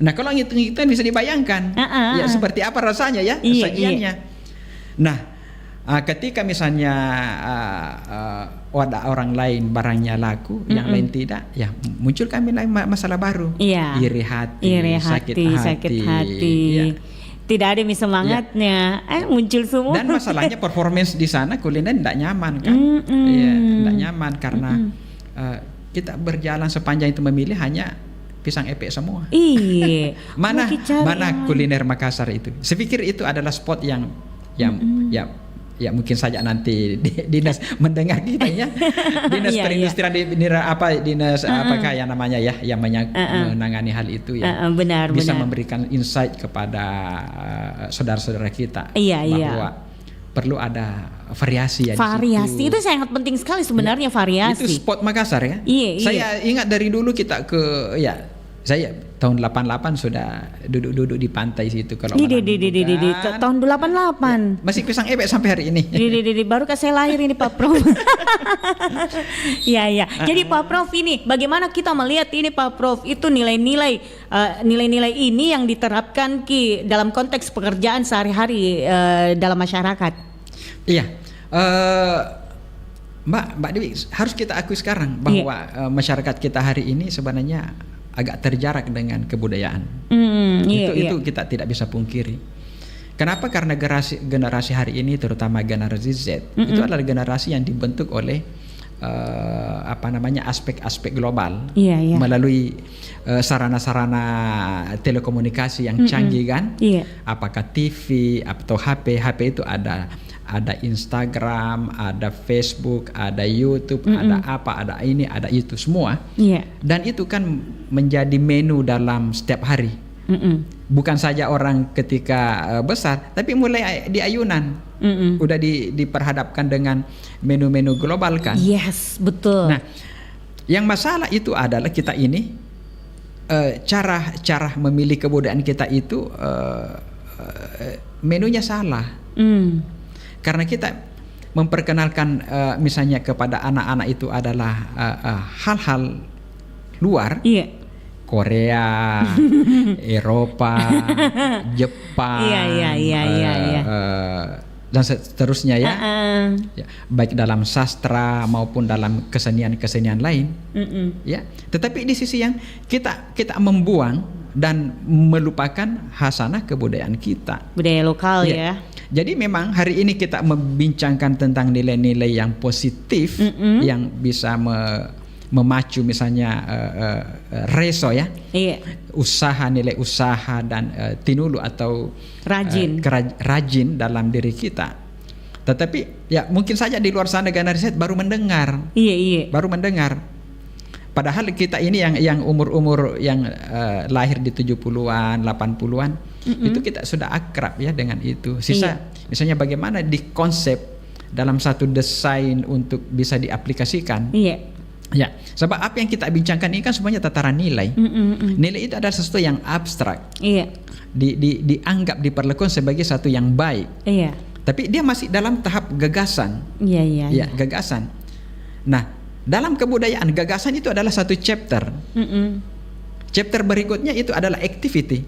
Nah kalau ngikut-ngikutan bisa dibayangkan ya seperti apa rasanya ya sajiannya. Nah ketika misalnya ada orang lain barangnya laku, yang lain tidak, ya muncul kami masalah baru. Iri hati, sakit hati. Ya. Tidak ada semangatnya, muncul semua. Dan masalahnya performance di sana kuliner tidak nyaman kan? Tidak nyaman karena kita berjalan sepanjang itu memilih hanya pisang epek semua. Mana kuliner Makassar itu? Saya pikir itu adalah spot yang ya mungkin saja nanti dinas mendengar kita ya, dinas perindustrian dinas apakah yang namanya ya yang menangani hal itu ya bisa memberikan insight kepada saudara-saudara kita bahwa perlu ada variasi ya. Variasi itu sangat penting sekali sebenarnya variasi. Itu spot Makassar ya. Saya ingat dari dulu kita saya tahun 88 sudah duduk di pantai situ kalau tahun 88 masih pisang epek sampai hari ini. Baru saya lahir ini Pak Prof. Ya. Jadi Pak Prof ini bagaimana kita melihat ini Pak Prof itu nilai-nilai ini yang diterapkan dalam konteks pekerjaan sehari-hari dalam masyarakat. Iya. Mbak Dewi, harus kita akui sekarang bahwa masyarakat kita hari ini sebenarnya agak terjarak dengan kebudayaan. Itu kita tidak bisa pungkiri. Kenapa? Karena generasi hari ini, terutama generasi Z, itu adalah generasi yang dibentuk oleh aspek-aspek global melalui sarana-sarana telekomunikasi yang canggih kan? Apakah TV atau HP? HP itu ada Instagram, ada Facebook, ada YouTube, ada ini, ada itu semua. Dan itu kan menjadi menu dalam setiap hari. Bukan saja orang ketika besar, tapi mulai di ayunan udah diperhadapkan dengan menu-menu global kan. Yes, betul. Nah, yang masalah itu adalah kita ini cara memilih kebudayaan kita itu menunya salah. Karena kita memperkenalkan misalnya kepada anak-anak itu adalah hal-hal luar, Korea, Eropa, Jepang, dan seterusnya ya, baik dalam sastra maupun dalam kesenian-kesenian lain, ya. Tetapi di sisi yang kita membuang dan melupakan hasanah kebudayaan kita, budaya lokal ya. Jadi memang hari ini kita membincangkan tentang nilai-nilai yang positif yang bisa memacu misalnya reso ya, usaha, nilai usaha dan tinulu atau rajin dalam diri kita. Tetapi ya mungkin saja di luar sana generasi baru mendengar, baru mendengar. Padahal kita ini yang umur-umur yang lahir di 70-an, 80-an itu kita sudah akrab ya dengan itu. Misalnya bagaimana dikonsep dalam satu desain untuk bisa diaplikasikan. Ya, sebab apa yang kita bincangkan ini kan semuanya tataran nilai. Nilai itu adalah sesuatu yang abstrak. Dianggap, diperlakukan sebagai satu yang baik. Tapi dia masih dalam tahap gagasan. Ya, gagasan. Nah, dalam kebudayaan gagasan itu adalah satu chapter. Chapter berikutnya itu adalah activity.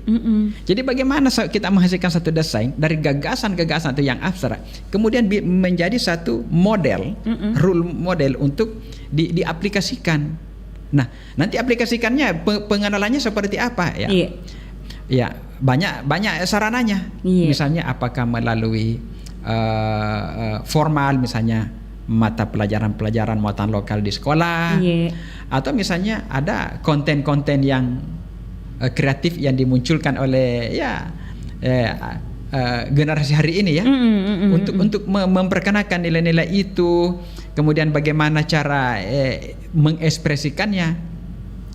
Jadi bagaimana kita menghasilkan satu desain dari gagasan-gagasan itu yang abstrak, kemudian menjadi satu model, rule model untuk diaplikasikan. Nah, nanti aplikasikannya, pengenalannya seperti apa ya? Ya, banyak sarananya. Misalnya apakah melalui formal, misalnya mata pelajaran muatan lokal di sekolah, atau misalnya ada konten-konten yang kreatif yang dimunculkan oleh generasi hari ini ya, untuk memperkenalkan nilai-nilai itu, kemudian bagaimana cara mengekspresikannya,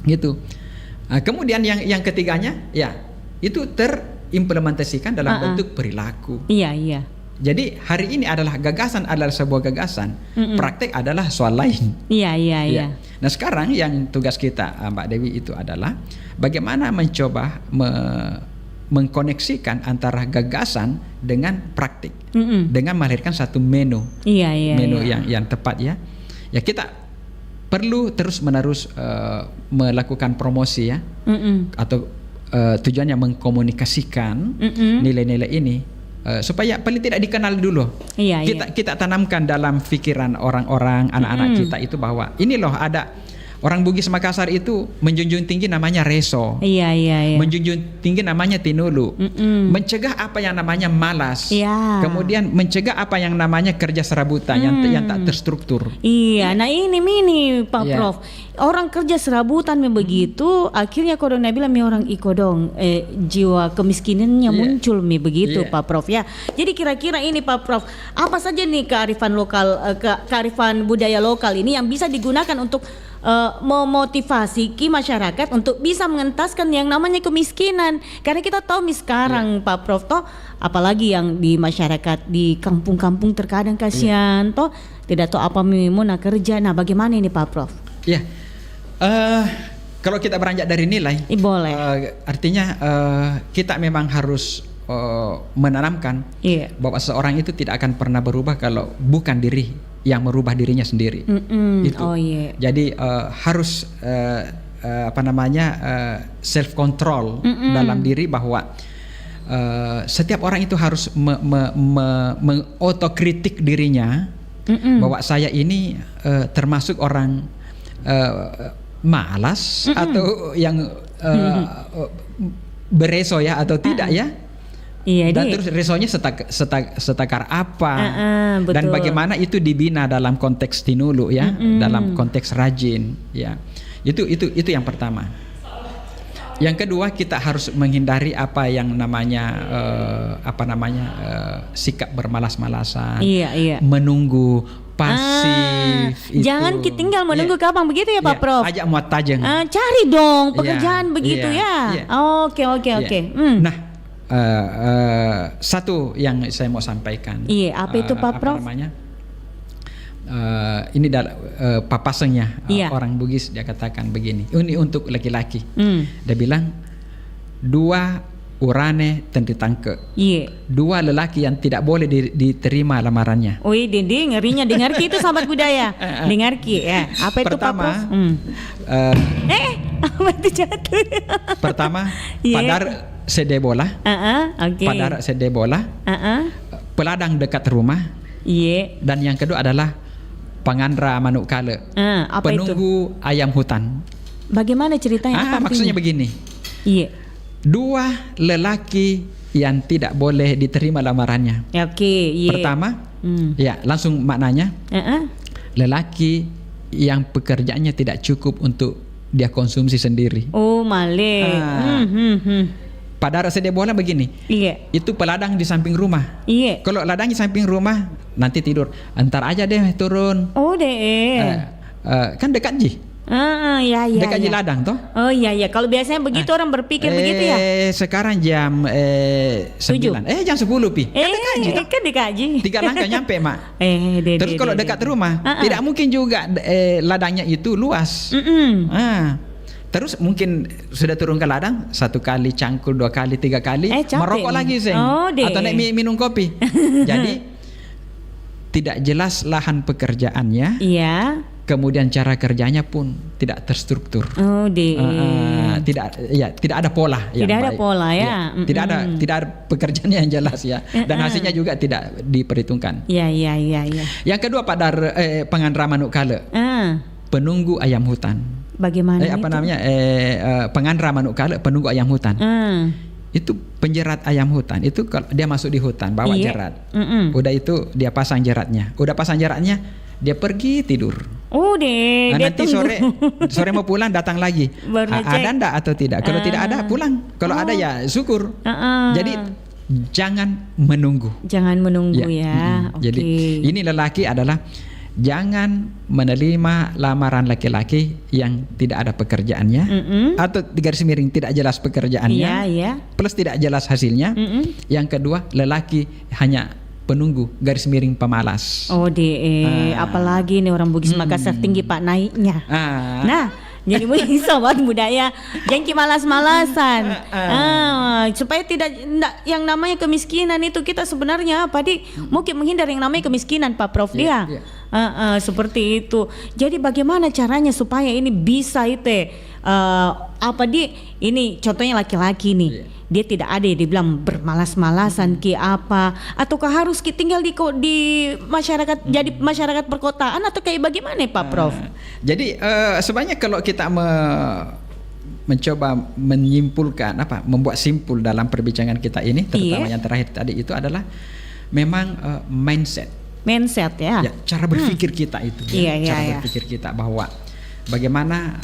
gitu. Kemudian yang ketiganya ya itu terimplementasikan dalam bentuk perilaku. Iya, iya. Jadi hari ini gagasan adalah sebuah gagasan, praktek adalah soal lain. Iya, iya, iya. Nah sekarang yang tugas kita Mbak Dewi itu adalah bagaimana mencoba mengkoneksikan antara gagasan dengan praktik, dengan melahirkan satu menu, yang tepat ya. Ya kita perlu terus-menerus melakukan promosi ya, atau tujuannya mengkomunikasikan nilai-nilai ini. Supaya paling tidak dikenal dulu. Kita tanamkan dalam pikiran orang-orang, anak-anak kita itu bahwa ini loh ada orang Bugis Makassar itu menjunjung tinggi namanya reso. Menjunjung tinggi namanya tinulu. Mencegah apa yang namanya malas. Kemudian mencegah apa yang namanya kerja serabutan yang tak terstruktur. Nah ini Pak Prof. Orang kerja serabutan begitu, akhirnya kodong bilang orang ikodong jiwa kemiskinannya muncul begitu Pak Prof ya. Jadi kira-kira ini Pak Prof, apa saja nih kearifan lokal, kearifan budaya lokal ini yang bisa digunakan untuk memotivasi masyarakat untuk bisa mengentaskan yang namanya kemiskinan. Karena kita tahu sekarang Pak Prof toh, apalagi yang di masyarakat di kampung-kampung terkadang kasihan toh tidak tahu apa mau nak kerja. Nah bagaimana ini Pak Prof? Kalau kita beranjak dari nilai, boleh. Artinya kita memang harus menanamkan bahwa seorang itu tidak akan pernah berubah kalau bukan diri yang merubah dirinya sendiri. Itu. Jadi harus self control dalam diri, bahwa setiap orang itu harus mengotokritik dirinya, bahwa saya ini termasuk orang malas atau yang bereso ya atau tidak ya. Dan terus resonya setakar apa, dan bagaimana itu dibina dalam konteks tinulu ya, dalam konteks rajin ya. Itu yang pertama. Yang kedua, kita harus menghindari apa yang namanya sikap bermalas-malasan, menunggu, pasif. Jangan kita tinggal menunggu kapan begitu ya Pak Prof. Ajak muat tajeng. Cari dong pekerjaan begitu ya. Oke. Nah, satu yang saya mau sampaikan. Apa itu Pak Prof? Ini papasengnya orang Bugis, dia katakan begini. Ini untuk laki-laki. Dia bilang 2 urane tentu tangke. 2 lelaki yang tidak boleh diterima lamarannya. Dindi ngerinya dengarki itu sahabat budaya. Dengarki ya. Apa itu Pak Prof? Apa itu jatuh? Pertama, padar sede bola. Padar sede bola. Peladang dekat rumah. Dan yang kedua adalah pengandra manuk kale. Penunggu itu? Ayam hutan. Bagaimana ceritanya? Maksudnya begini. 2 lelaki yang tidak boleh diterima lamarannya. Pertama, langsung maknanya lelaki yang pekerjaannya tidak cukup untuk dia konsumsi sendiri. Pada sede bola begini, itu peladang di samping rumah. Kalau ladang di samping rumah, nanti tidur. Antar aja deh turun. Kan dekat ji. Dekat ji ladang toh. Kalau biasanya begitu orang berpikir begitu ya. Sekarang jam 9. Jam 10 pi. Kan dekat ji. 3 langkah nyampe mak. Terus kalau dekat rumah, tidak mungkin juga ladangnya itu luas. Terus mungkin sudah turun ke ladang 1 kali cangkul, 2 kali, 3 kali, merokok lagi atau naik minum kopi. Jadi tidak jelas lahan pekerjaannya. Kemudian cara kerjanya pun tidak terstruktur. Tidak ada pola. Tidak ada pola ya. Tidak ada pekerjaan yang jelas ya. Dan hasilnya juga tidak diperhitungkan. Yang kedua, pada pengandra manuk kale. Penunggu ayam hutan. Bagaimana pengandra manuk kale, penunggu ayam hutan. Itu penjerat ayam hutan. Itu kalau dia masuk di hutan bawa jerat. Udah itu dia pasang jeratnya. Udah pasang jeratnya, dia pergi tidur. Nanti sore mau pulang datang lagi. Ada ndak atau tidak? Kalau tidak ada pulang. Kalau ada ya syukur. Jadi jangan menunggu. Jangan menunggu ya. Oke. Jadi ini lelaki adalah jangan menerima lamaran laki-laki yang tidak ada pekerjaannya atau di garis miring tidak jelas pekerjaannya, plus tidak jelas hasilnya. Yang kedua, lelaki hanya penunggu garis miring pemalas. Apalagi nih orang Bugis Makassar tinggi Pak naiknya. Nah, jadi mungkin sobat budaya jangan malas-malasan. Supaya tidak yang namanya kemiskinan itu kita sebenarnya mungkin menghindari yang namanya kemiskinan Pak Prof dia. Seperti itu. Jadi bagaimana caranya supaya ini bisa ini contohnya laki-laki nih. Dia tidak ada dibilang bermalas-malasan ataukah harus tinggal di masyarakat jadi masyarakat perkotaan atau kayak bagaimana Pak Prof? Jadi sebenarnya kalau kita mencoba menyimpulkan membuat simpul dalam perbincangan kita ini terutama yang terakhir tadi itu adalah memang mindset ya, cara berpikir kita itu berpikir kita bahwa bagaimana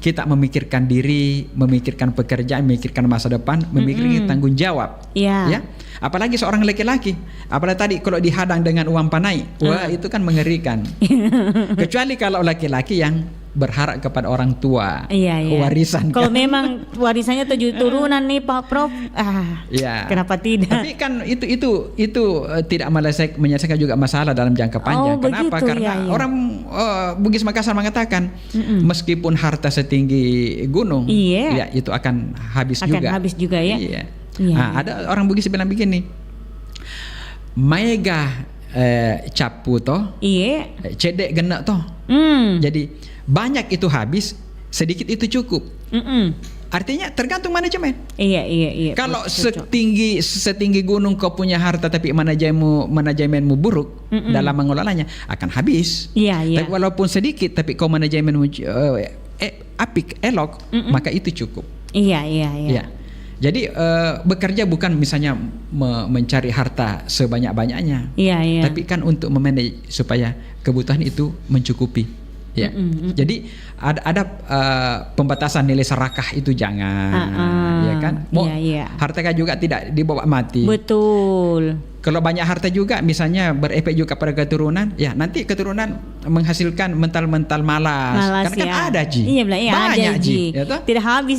kita memikirkan diri, memikirkan pekerjaan, memikirkan masa depan, memikirkan tanggung jawab. Ya. Apalagi seorang laki-laki, apalagi tadi kalau dihadang dengan uang panai, wah itu kan mengerikan. Kecuali kalau laki-laki yang berharap kepada orang tua, warisan. Kalau memang warisannya 7 turunan nih Pak Prof, kenapa tidak? Tapi kan itu tidak menyelesaikan juga masalah dalam jangka panjang. Kenapa? Karena orang Bugis Makassar mengatakan meskipun harta setinggi gunung, itu akan habis juga. Ada orang Bugis bilang begini, maega capu toh, cedek genak toh. Jadi banyak itu habis, sedikit itu cukup. Artinya tergantung manajemen. Iya. Kalau setinggi gunung kau punya harta tapi manajemenmu buruk dalam mengelolanya akan habis. Tapi walaupun sedikit tapi kau manajemenmu apik, elok, maka itu cukup. Iya. Jadi bekerja bukan misalnya mencari harta sebanyak-banyaknya, tapi kan untuk memanage supaya kebutuhan itu mencukupi. Jadi ada pembatasan nilai serakah itu jangan, ya kan? Harta juga tidak dibawa mati. Betul. Kalau banyak harta juga, misalnya berefek juga pada keturunan, nanti keturunan menghasilkan mental malas. Karena kan ada banyak ada, ya toh? Tidak habis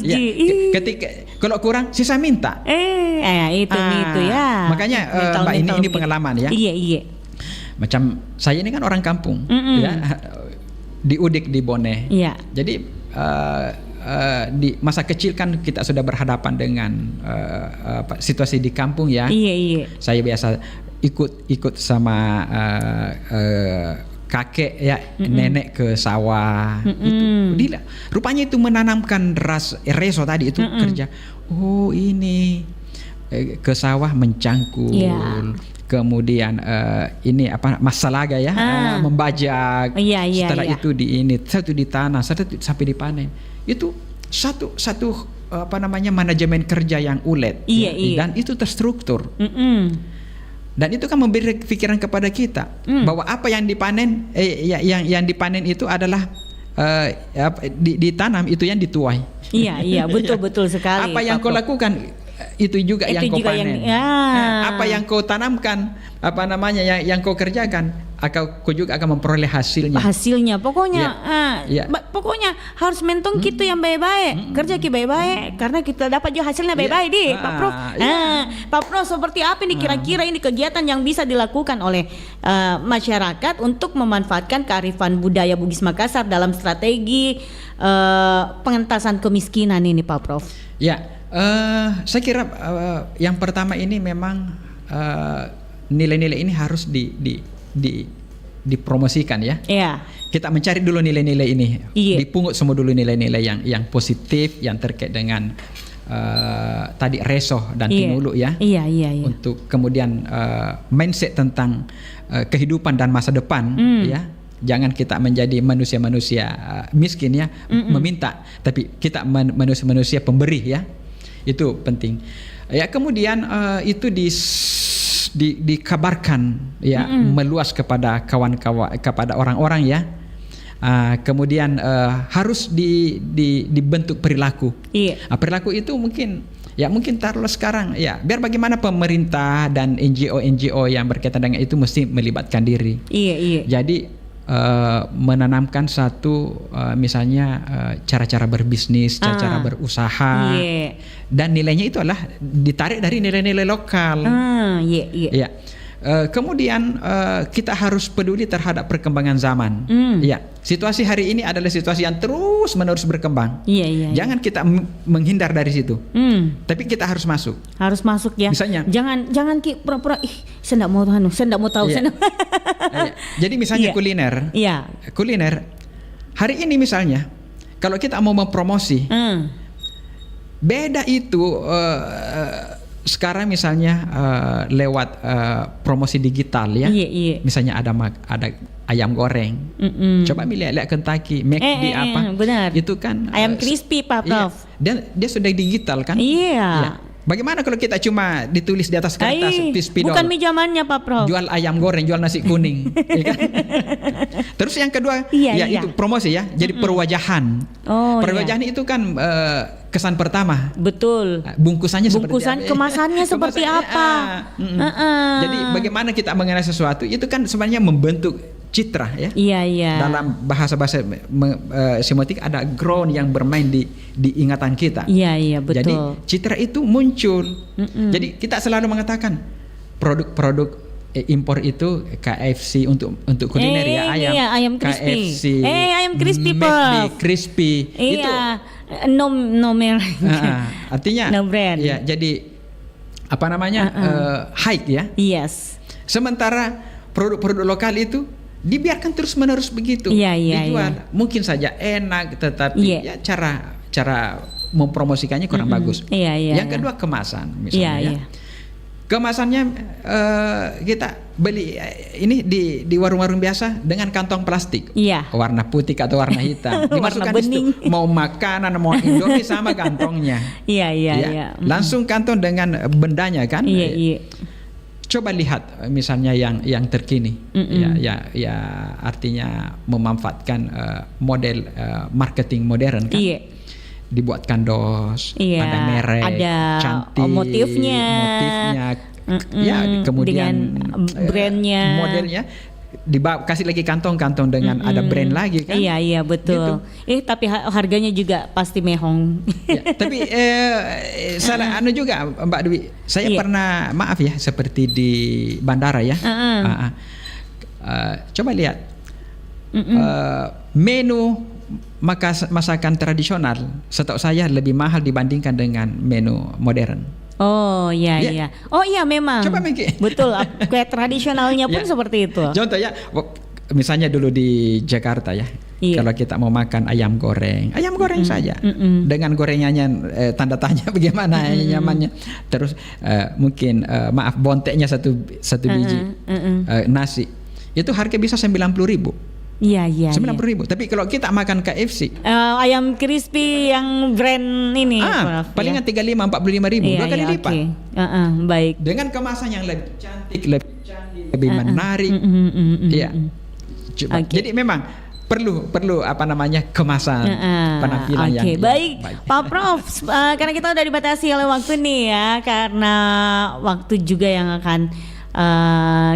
Ketika kalau kurang sisa minta. Itu ya. Makanya Mbak ini pengalaman ya. Iya. Macam saya ini kan orang kampung, ya. Di Udik di Bone. Jadi di masa kecil kan kita sudah berhadapan dengan situasi di kampung ya. Saya biasa ikut sama kakek nenek ke sawah. Itu rupanya itu menanamkan reso tadi itu kerja. Oh ini ke sawah mencangkul. Kemudian ini masalaga ya, membajak. Setelah itu satu ditanam, satu sampai dipanen. Itu satu manajemen kerja yang ulet. Dan itu terstruktur. Dan itu kan memberi pikiran kepada kita bahwa apa yang dipanen, yang dipanen itu adalah ditanam itu yang dituai. Iya betul sekali. Apa yang kau lakukan itu juga yang kau panen. Apa yang kau tanamkan, yang kau kerjakan, kau juga akan memperoleh hasilnya. Pokoknya harus mentong gitu yang baik-baik, kerja baik-baik, karena kita dapat juga hasilnya baik-baik di Pak Prof. Pak Prof, seperti apa nih kira-kira ini kegiatan yang bisa dilakukan oleh masyarakat untuk memanfaatkan kearifan budaya Bugis Makassar dalam strategi pengentasan kemiskinan ini Pak Prof? Saya kira yang pertama ini memang nilai-nilai ini harus dipromosikan ya. Kita mencari dulu nilai-nilai ini, dipungut semua dulu nilai-nilai yang positif yang terkait dengan tadi reso dan tinulu ya. Untuk kemudian mindset tentang kehidupan dan masa depan ya. Jangan kita menjadi manusia-manusia miskin ya, meminta, tapi kita manusia-manusia pemberi ya. Itu penting. Kemudian itu dikabarkan ya, meluas kepada kawan-kawan, kepada orang-orang ya. Kemudian harus dibentuk perilaku. Perilaku itu mungkin Ya mungkin taruhlah sekarang ya biar bagaimana pemerintah dan NGO yang berkaitan dengan itu mesti melibatkan diri. Iya. Jadi menanamkan satu misalnya cara-cara berbisnis, cara-cara berusaha, dan nilainya itu adalah ditarik dari nilai-nilai lokal. Ya. Kemudian kita harus peduli terhadap perkembangan zaman. Ya, situasi hari ini adalah situasi yang terus-menerus berkembang. Jangan kita menghindar dari situ. Tapi kita harus masuk. Harus masuk ya. Misalnya, jangan pura-pura saya enggak mau tahu. Jadi misalnya kuliner. Iya. Kuliner hari ini misalnya kalau kita mau mempromosi, beda itu sekarang misalnya lewat promosi digital ya. Misalnya ada ayam goreng. Coba lihat Kentucky, McD apa? Benar. Itu kan ayam crispy Pak Prof. Dia sudah digital kan? Iya. Bagaimana kalau kita cuma ditulis di atas kertas spidol? Bukan mejamannya Pak Prof. Jual ayam goreng, jual nasi kuning. Ya kan? Terus yang kedua itu promosi ya. Jadi perwajahan. Perwajahan itu kan kesan pertama. Betul. Bungkusannya seperti apa? Kemasannya seperti apa? Jadi bagaimana kita mengenai sesuatu itu kan sebenarnya membentuk citra ya. Iya. Dalam bahasa semiotik ada ground yang bermain di ingatan kita. Iya, betul. Jadi citra itu muncul. Jadi kita selalu mengatakan produk-produk impor itu KFC untuk kuliner ayam crispy. KFC, ayam crispy McD, crispy. Itu no merek. Artinya no brand. Ya, jadi apa namanya? High ya. Yes. Sementara produk-produk lokal itu dibiarkan terus-menerus begitu. Dijual. Mungkin saja enak tetapi ya cara mempromosikannya kurang bagus. Yang kedua kemasan misalnya. Kemasannya kita beli ini di warung-warung biasa dengan kantong plastik. Warna putih atau warna hitam. Dimasukkan di situ. Mau makanan, mau Indomie sama kantongnya. Iya. Langsung kantong dengan bendanya kan. Coba lihat misalnya yang terkini. Ya artinya memanfaatkan model marketing modern kan. Dibuatkan dos, ada merek, ada cantik, motifnya, kemudian dengan brandnya, modelnya, kasih lagi kantong-kantong dengan ada brand lagi kan? Iya betul. Gitu. Tapi harganya juga pasti mehong. Tapi salah juga Mbak Dwi, saya pernah maaf ya seperti di bandara ya. Coba lihat menu masakan tradisional setahu saya lebih mahal dibandingkan dengan menu modern. Oh iya. Oh iya memang. Coba mikir. Betul. Kue tradisionalnya pun seperti itu. Contoh ya, misalnya dulu di Jakarta ya. Kalau kita mau makan ayam goreng saja dengan gorengannya tanda tanya bagaimana nyamannya. Terus mungkin maaf bonteknya satu biji nasi itu harga bisa 90.000. Iya. 90.000. Tapi kalau kita makan KFC, ayam crispy yang brand ini, palingan 35-45.000, 2 kali lipat. Baik. Dengan kemasan yang lebih cantik, lebih menarik. Iya. Jadi memang perlu apa namanya kemasan penampilan yang baik. Pak Prof, karena kita udah dibatasi oleh waktu nih ya, karena waktu juga yang akan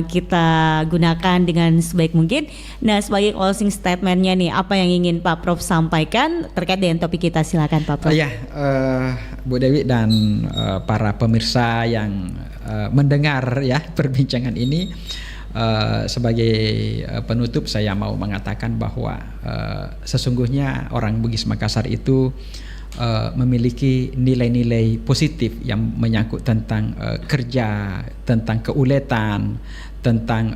kita gunakan dengan sebaik mungkin. Nah, sebagai closing statementnya nih, apa yang ingin Pak Prof sampaikan terkait dengan topik kita? Silakan Pak Prof. Bu Dewi dan para pemirsa yang mendengar ya perbincangan ini, sebagai penutup saya mau mengatakan bahwa sesungguhnya orang Bugis Makassar itu memiliki nilai-nilai positif yang menyangkut tentang kerja, tentang keuletan, tentang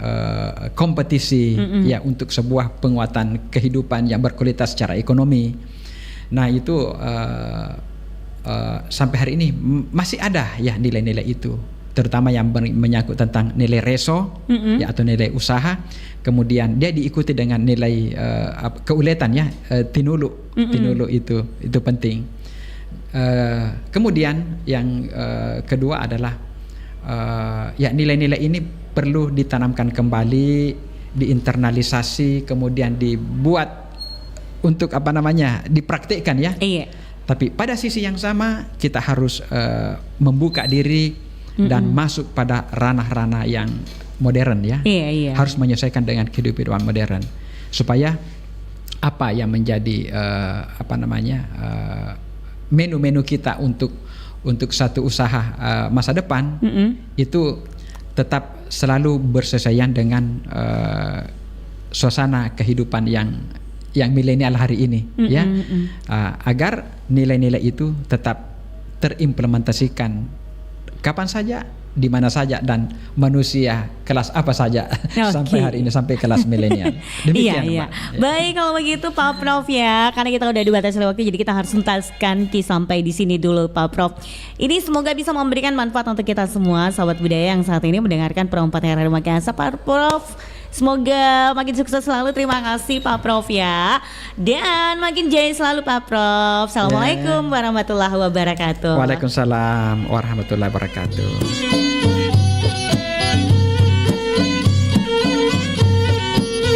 kompetisi ya untuk sebuah penguatan kehidupan yang berkualitas secara ekonomi. Nah itu sampai hari ini masih ada ya nilai-nilai itu, terutama yang menyangkut tentang nilai reso ya atau nilai usaha. Kemudian dia diikuti dengan nilai keuletan ya, tinulu itu penting. Kemudian yang kedua adalah ya nilai-nilai ini perlu ditanamkan kembali, diinternalisasi, kemudian dibuat untuk apa namanya dipraktikkan ya. Tapi pada sisi yang sama kita harus membuka diri dan masuk pada ranah-ranah yang modern ya. Iya. Harus menyesuaikan dengan kehidupan modern supaya apa yang menjadi menu-menu kita untuk satu usaha masa depan itu tetap selalu bersesuaian dengan suasana kehidupan yang milenial hari ini ya. Agar nilai-nilai itu tetap terimplementasikan kapan saja, di mana saja, dan manusia kelas apa saja sampai hari ini, sampai kelas milenial. Demikian, Iya. Mbak. Baik, kalau begitu Pak Prof ya, karena kita udah dibatasi waktu, jadi kita harus tuntaskan sampai di sini dulu Pak Prof. Ini semoga bisa memberikan manfaat untuk kita semua, sahabat budaya yang saat ini mendengarkan Pro 4 RRI Makassar. Pak Prof, semoga makin sukses selalu. Terima kasih Pak Prof ya. Dan makin jaya selalu Pak Prof. Assalamualaikum warahmatullahi wabarakatuh. Waalaikumsalam warahmatullahi wabarakatuh.